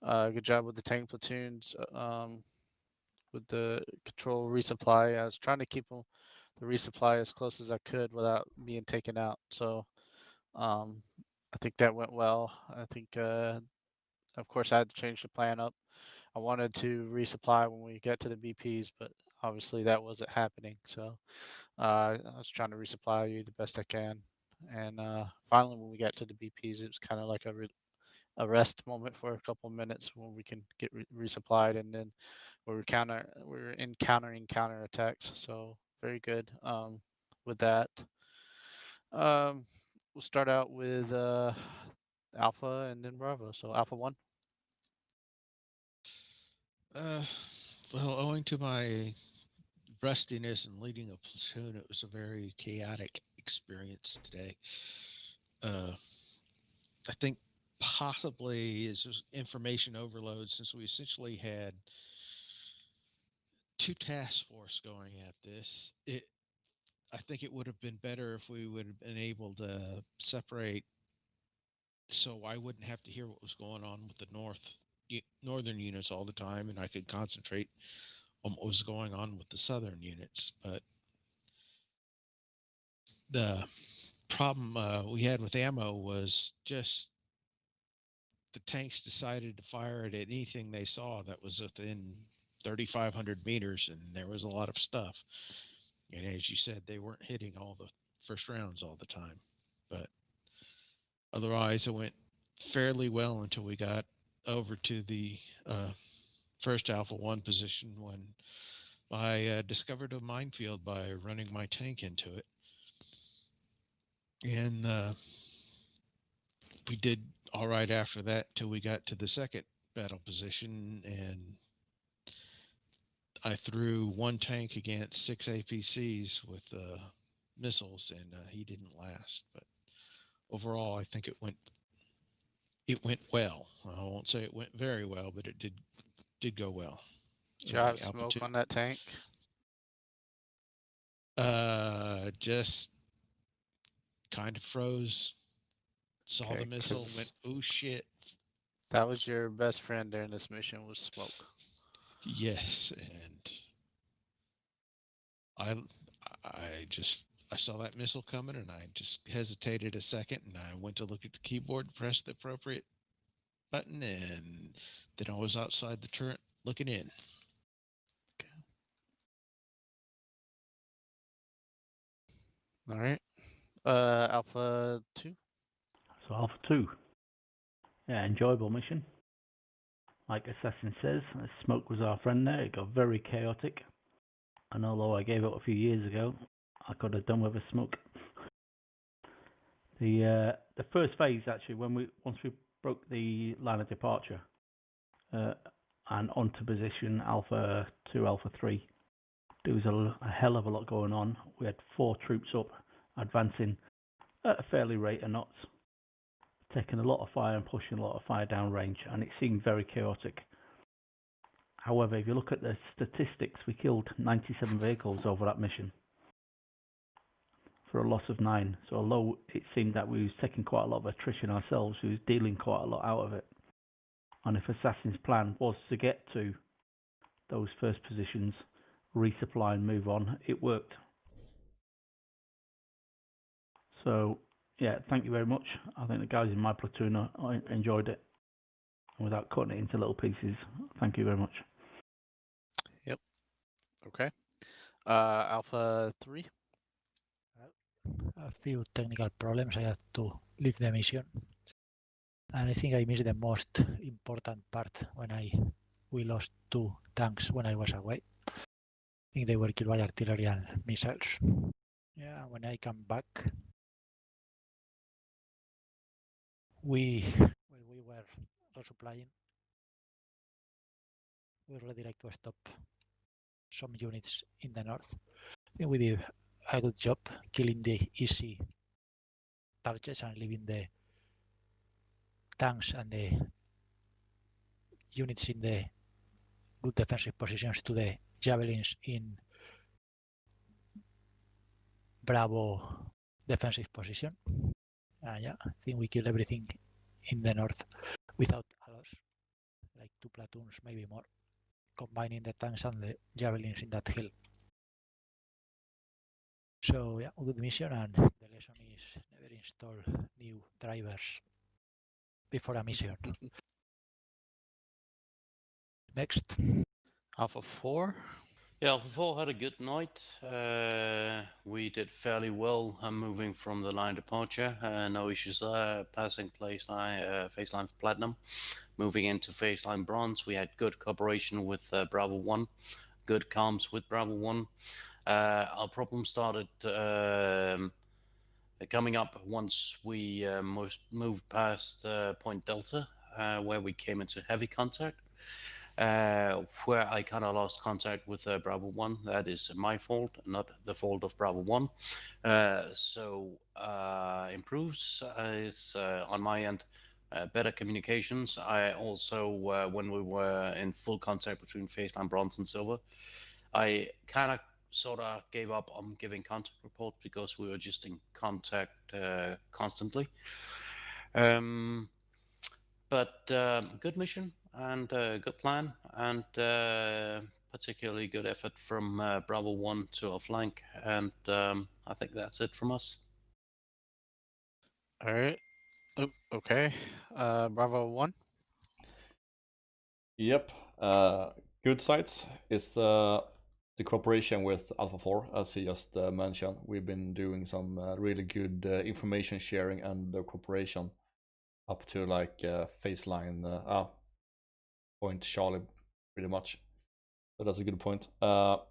Good job with the tank platoons, with the control resupply. I was trying to keep the resupply as close as I could without being taken out. So I think that went well. I think, of course, I had to change the plan up. I wanted to resupply when we get to the BPs, but obviously that wasn't happening. So I was trying to resupply you the best I can. And finally, when we got to the BPs, it was kind of like a rest moment for a couple minutes when we can get resupplied, and then we're encountering counter attacks. So very good with that. We'll start out with Alpha and then Bravo. So Alpha 1. Well, owing to my rustiness in leading a platoon, it was a very chaotic experience today. I think possibly is information overload, since we essentially had two task force going at this. I think it would have been better if we would have been able to separate, so I wouldn't have to hear what was going on with the northern units all the time, and I could concentrate on what was going on with the southern units. But the problem we had with ammo was just the tanks decided to fire at anything they saw that was within 3,500 meters, and there was a lot of stuff. And as you said, they weren't hitting all the first rounds all the time, but otherwise it went fairly well until we got over to the first Alpha 1 position when I discovered a minefield by running my tank into it. And we did all right after that till we got to the second battle position, and I threw one tank against 6 APCs with missiles, and he didn't last. But overall, I think it went well. I won't say it went very well, but it did go well. Did you have smoke on that tank? Just kind of froze. Saw the missile, went, oh shit. That was your best friend during this mission, was smoke. Yes, and I saw that missile coming, and I just hesitated a second, and I went to look at the keyboard, pressed the appropriate button, and then I was outside the turret looking in. Okay. All right. Alpha 2. So Alpha 2. Yeah, enjoyable mission. Like Assassin says, smoke was our friend there. It got very chaotic. And although I gave up a few years ago, I could have done with a smoke. The first phase, actually, once we broke the line of departure and onto position Alpha 2, Alpha 3, there was a hell of a lot going on. We had 4 troops up, advancing at a fairly rate of knots, taking a lot of fire and pushing a lot of fire down range, and it seemed very chaotic. However, if you look at the statistics, we killed 97 vehicles over that mission for a loss of 9. So although it seemed that we was taking quite a lot of attrition ourselves, we was dealing quite a lot out of it. And if Assassin's plan was to get to those first positions, resupply and move on, it worked. So yeah, thank you very much. I think the guys in my platoon enjoyed it. And without cutting it into little pieces, thank you very much. Yep. Okay. Alpha 3. A few technical problems. I had to leave the mission, and I think I missed the most important part when we lost 2 tanks when I was away. I think they were killed by artillery and missiles. Yeah, when I come back, we were resupplying. We really like to stop some units in the north. I think we did a good job killing the easy targets and leaving the tanks and the units in the good defensive positions to the javelins in Bravo defensive position. Yeah, I think we killed everything in the north without a loss, like 2 platoons, maybe more, combining the tanks and the javelins in that hill. So yeah, good mission, and the lesson is never install new drivers before a mission. Next. Alpha 4. Yeah, Alpha 4 had a good night. We did fairly well moving from the line departure. No issues there. Passing phase line Platinum. Moving into phase line Bronze, we had good cooperation with Bravo 1. Good comms with Bravo 1. Our problem started coming up once we moved past Point Delta, where we came into heavy contact. Where I kind of lost contact with Bravo 1. That is my fault, not the fault of Bravo 1. So improves is on my end, better communications. I also, when we were in full contact between Faceline Bronze and Silver, I kind of sort of gave up on giving contact reports because we were just in contact constantly. But good mission and good plan, and particularly good effort from Bravo 1 to our flank, and I think that's it from us. All right. Oh, okay. Bravo 1. Yep. good sides is the cooperation with Alpha 4, as he just mentioned. We've been doing some really good information sharing and cooperation up to like Faceline point Charlie, pretty much. So that's a good point. On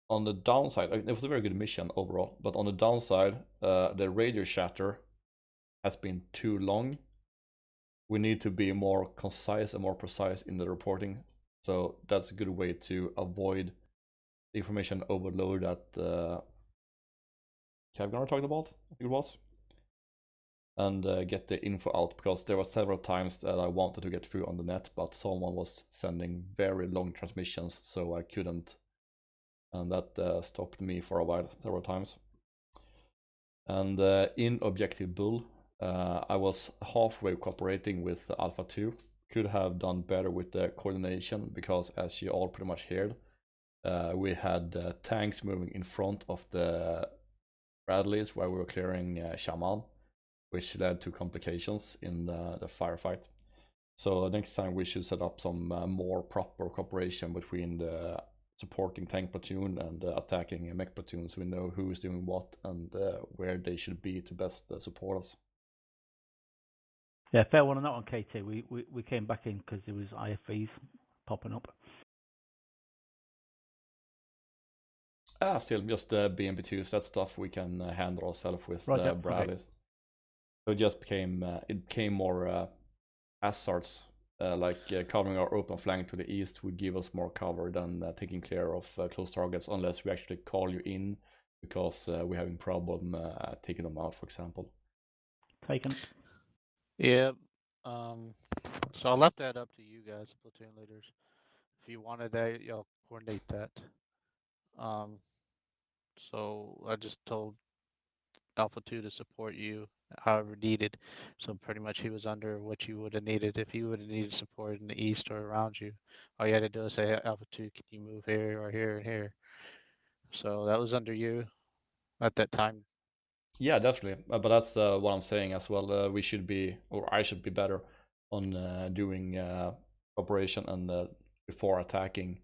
the downside, it was a very good mission overall, but on the downside, the radio chatter has been too long. We need to be more concise and more precise in the reporting. So that's a good way to avoid the information overload that Kevgar talked about, I think it was. And get the info out, because there were several times that I wanted to get through on the net, but someone was sending very long transmissions, so I couldn't. And that stopped me for a while, several times. And in Objective Bull, I was halfway cooperating with Alpha 2. Could have done better with the coordination, because as you all pretty much heard, we had tanks moving in front of the Bradleys while we were clearing Shaman, which led to complications in the firefight. So next time we should set up some more proper cooperation between the supporting tank platoon and attacking mech platoon, so we know who is doing what and where they should be to best support us. Yeah, fair one on that one, KT. We came back in because there was IFVs popping up. Still just BMP2s, that stuff we can handle ourselves with Bradleys. So it just became more hazards, like covering our open flank to the east would give us more cover than taking care of close targets, unless we actually call you in because we're having problem taking them out, for example. Taken. Yeah. So I left that up to you guys, platoon leaders. If you wanted that, y'all coordinate that. So I just told Alpha 2 to support you however needed. So pretty much he was under what you would have needed. If you would have needed support in the east or around you, all you had to do is say, hey, Alpha 2, can you move here or here and here? So that was under you at that time. Yeah, definitely. But that's what I'm saying as well. We should be, or I should be better on doing operation and before attacking,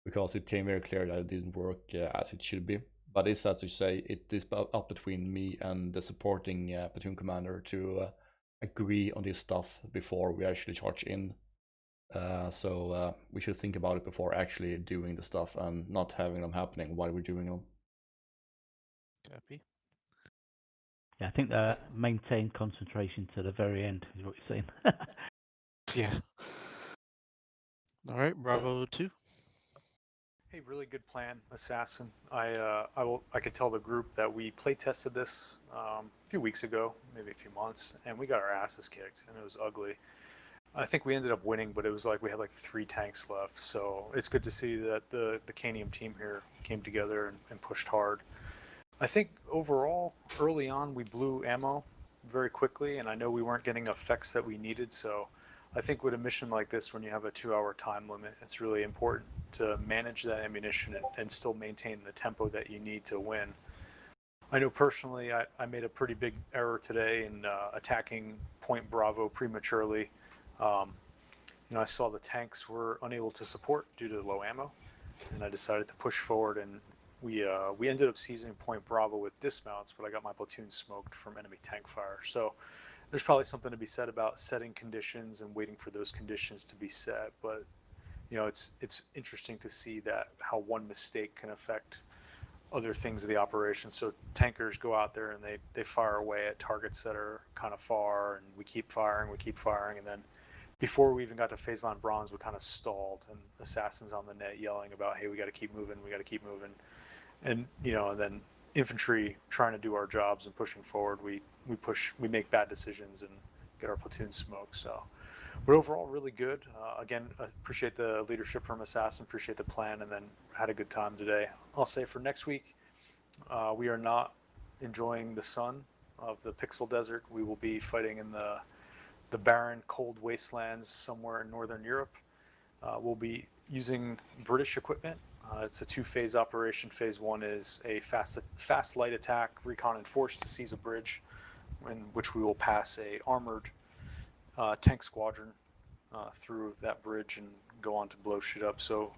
because it became very clear that it didn't work as it should be. But it's as you say, it is up between me and the supporting platoon commander to agree on this stuff before we actually charge in. So we should think about it before actually doing the stuff and not having them happening while we're doing them. Copy. Yeah, I think maintain concentration to the very end is what you're saying. Yeah. All right, Bravo 2. Hey, really good plan, Assassin. I could tell the group that we play tested this a few weeks ago, maybe a few months, and we got our asses kicked, and it was ugly. I think we ended up winning, but it was like we had like 3 tanks left. So it's good to see that the Canium team here came together and pushed hard. I think overall, early on, we blew ammo very quickly, and I know we weren't getting effects that we needed. So I think with a mission like this, when you have a 2-hour time limit, it's really important to manage that ammunition and still maintain the tempo that you need to win. I know personally, I made a pretty big error today in attacking Point Bravo prematurely. I saw the tanks were unable to support due to low ammo, and I decided to push forward, and we ended up seizing Point Bravo with dismounts, but I got my platoon smoked from enemy tank fire. So there's probably something to be said about setting conditions and waiting for those conditions to be set, but it's interesting to see that how one mistake can affect other things of the operation. So tankers go out there and they fire away at targets that are kind of far, and we keep firing, and then before we even got to phase line bronze, we kind of stalled, and Assassin's on the net yelling about, hey, we got to keep moving, and then infantry trying to do our jobs and pushing forward, we make bad decisions and get our platoon smoked. So, but overall, really good. Again, appreciate the leadership from Assassin, appreciate the plan, and then had a good time today. I'll say for next week, we are not enjoying the sun of the Pixel Desert. We will be fighting in the barren, cold wastelands somewhere in Northern Europe. We'll be using British equipment. It's a 2-phase operation. Phase 1 is a fast light attack, recon and force to seize a bridge, in which we will pass a armored tank squadron through that bridge and go on to blow shit up. So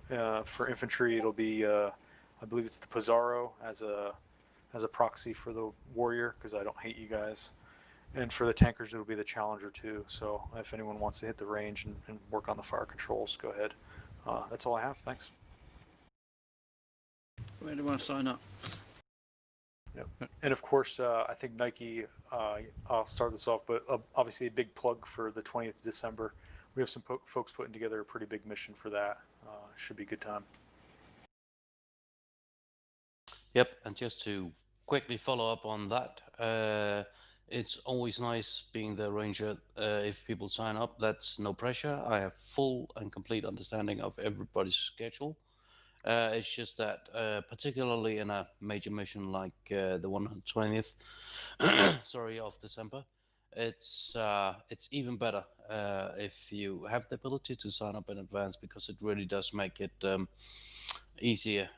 for infantry, it'll be I believe it's the Pizarro as a proxy for the warrior, because I don't hate you guys. And for the tankers, it'll be the Challenger too. So if anyone wants to hit the range and work on the fire controls, go ahead. That's all I have. Thanks. Where do you want to sign up? Yep. And of course, I think Nike, I'll start this off, but obviously a big plug for the 20th of December. We have some folks putting together a pretty big mission for that. Should be a good time. Yep, and just to quickly follow up on that, it's always nice being the ranger. If people sign up, that's no pressure. I have full and complete understanding of everybody's schedule. It's just that, particularly in a major mission like the one on 20th, sorry, of December, it's even better if you have the ability to sign up in advance, because it really does make it easier.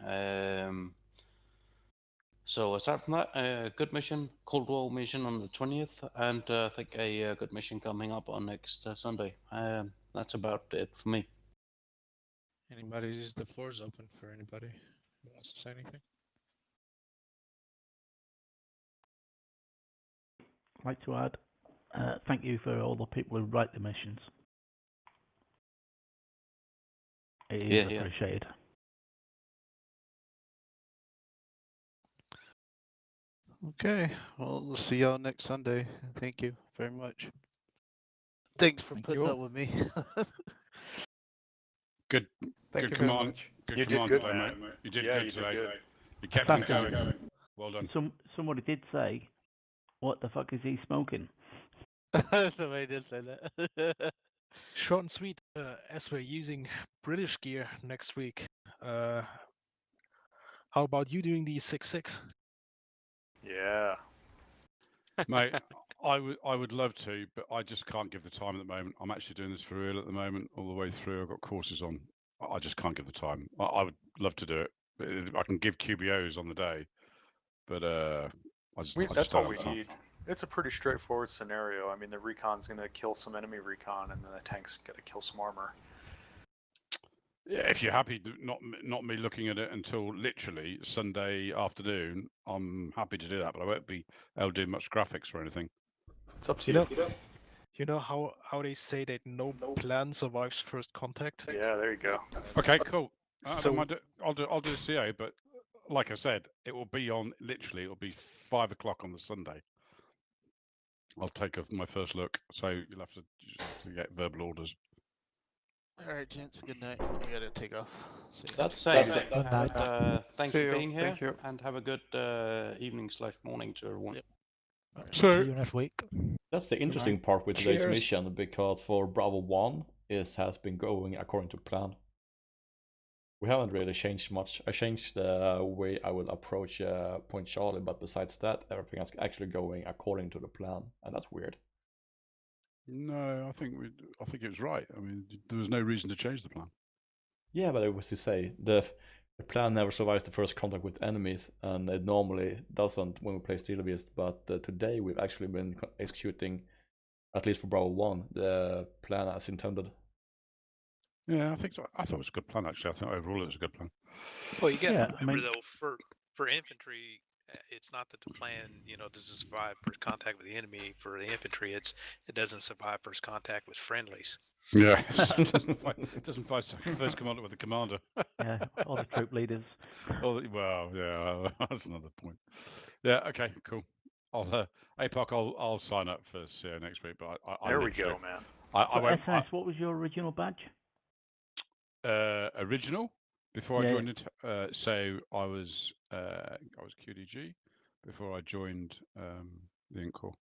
So aside from that, a good mission, Cold War mission on the 20th, and I think a good mission coming up on next Sunday. That's about it for me. Anybody? The floor is open for anybody who wants to say anything. I'd like to add, thank you for all the people who write the missions. It is appreciated. Okay, well, we'll see y'all next Sunday. Thank you very much. Thanks for putting up with me. Good command. Good command today, mate. You did good today. You kept them going. Well done. Somebody did say, "What the fuck is he smoking?" Somebody did say that. Short and sweet. As we're using British gear next week, how about you doing the 6.6? Yeah. Mate, I would love to, but I just can't give the time at the moment. I'm actually doing this for real at the moment, all the way through. I've got courses on. I just can't give the time. I would love to do it. But I can give QBOs on the day, but That's all we need. It's a pretty straightforward scenario. I mean, the recon's going to kill some enemy recon, and then the tank's going to kill some armor. Yeah, if you're happy, not me looking at it until literally Sunday afternoon, I'm happy to do that, but I won't be able to do much graphics or anything. It's up to you. You know how they say that no plan survives first contact? Yeah, there you go. Okay, cool. So I'll do the CA, but like I said, it will be on literally. It'll be 5 o'clock on the Sunday. I'll take my first look, so you'll have to get verbal orders. All right, gents. Good night. I gotta take off. That's it. thanks for being here, and have a good evening/morning to everyone. Yep. See you next week. That's the interesting part with today's mission, because for Bravo 1, it has been going according to plan. We haven't really changed much. I changed the way I will approach Point Charlie, but besides that, everything is actually going according to the plan, and that's weird. No, I think it was right. I mean, there was no reason to change the plan. Yeah, but I was to say, the plan never survives the first contact with enemies, and it normally doesn't when we play Steelbeasts, but today we've actually been executing, at least for Bravo 1, the plan as intended. Yeah, I think so. I thought it was a good plan, actually. I think overall it was a good plan. Well, you got to remember, though, for infantry, it's not that the plan, doesn't survive first contact with the enemy. For the infantry, it doesn't survive first contact with friendlies. Yeah, it doesn't fight first commander with the commander. Yeah, all the troop leaders. Well, yeah, that's another point. Yeah, okay, cool. APOC, I'll sign up for CA next week, but There we go, man. I won't. SNS, what was your original badge? Original before I joined it. So I was QDG before I joined the Inc Corps.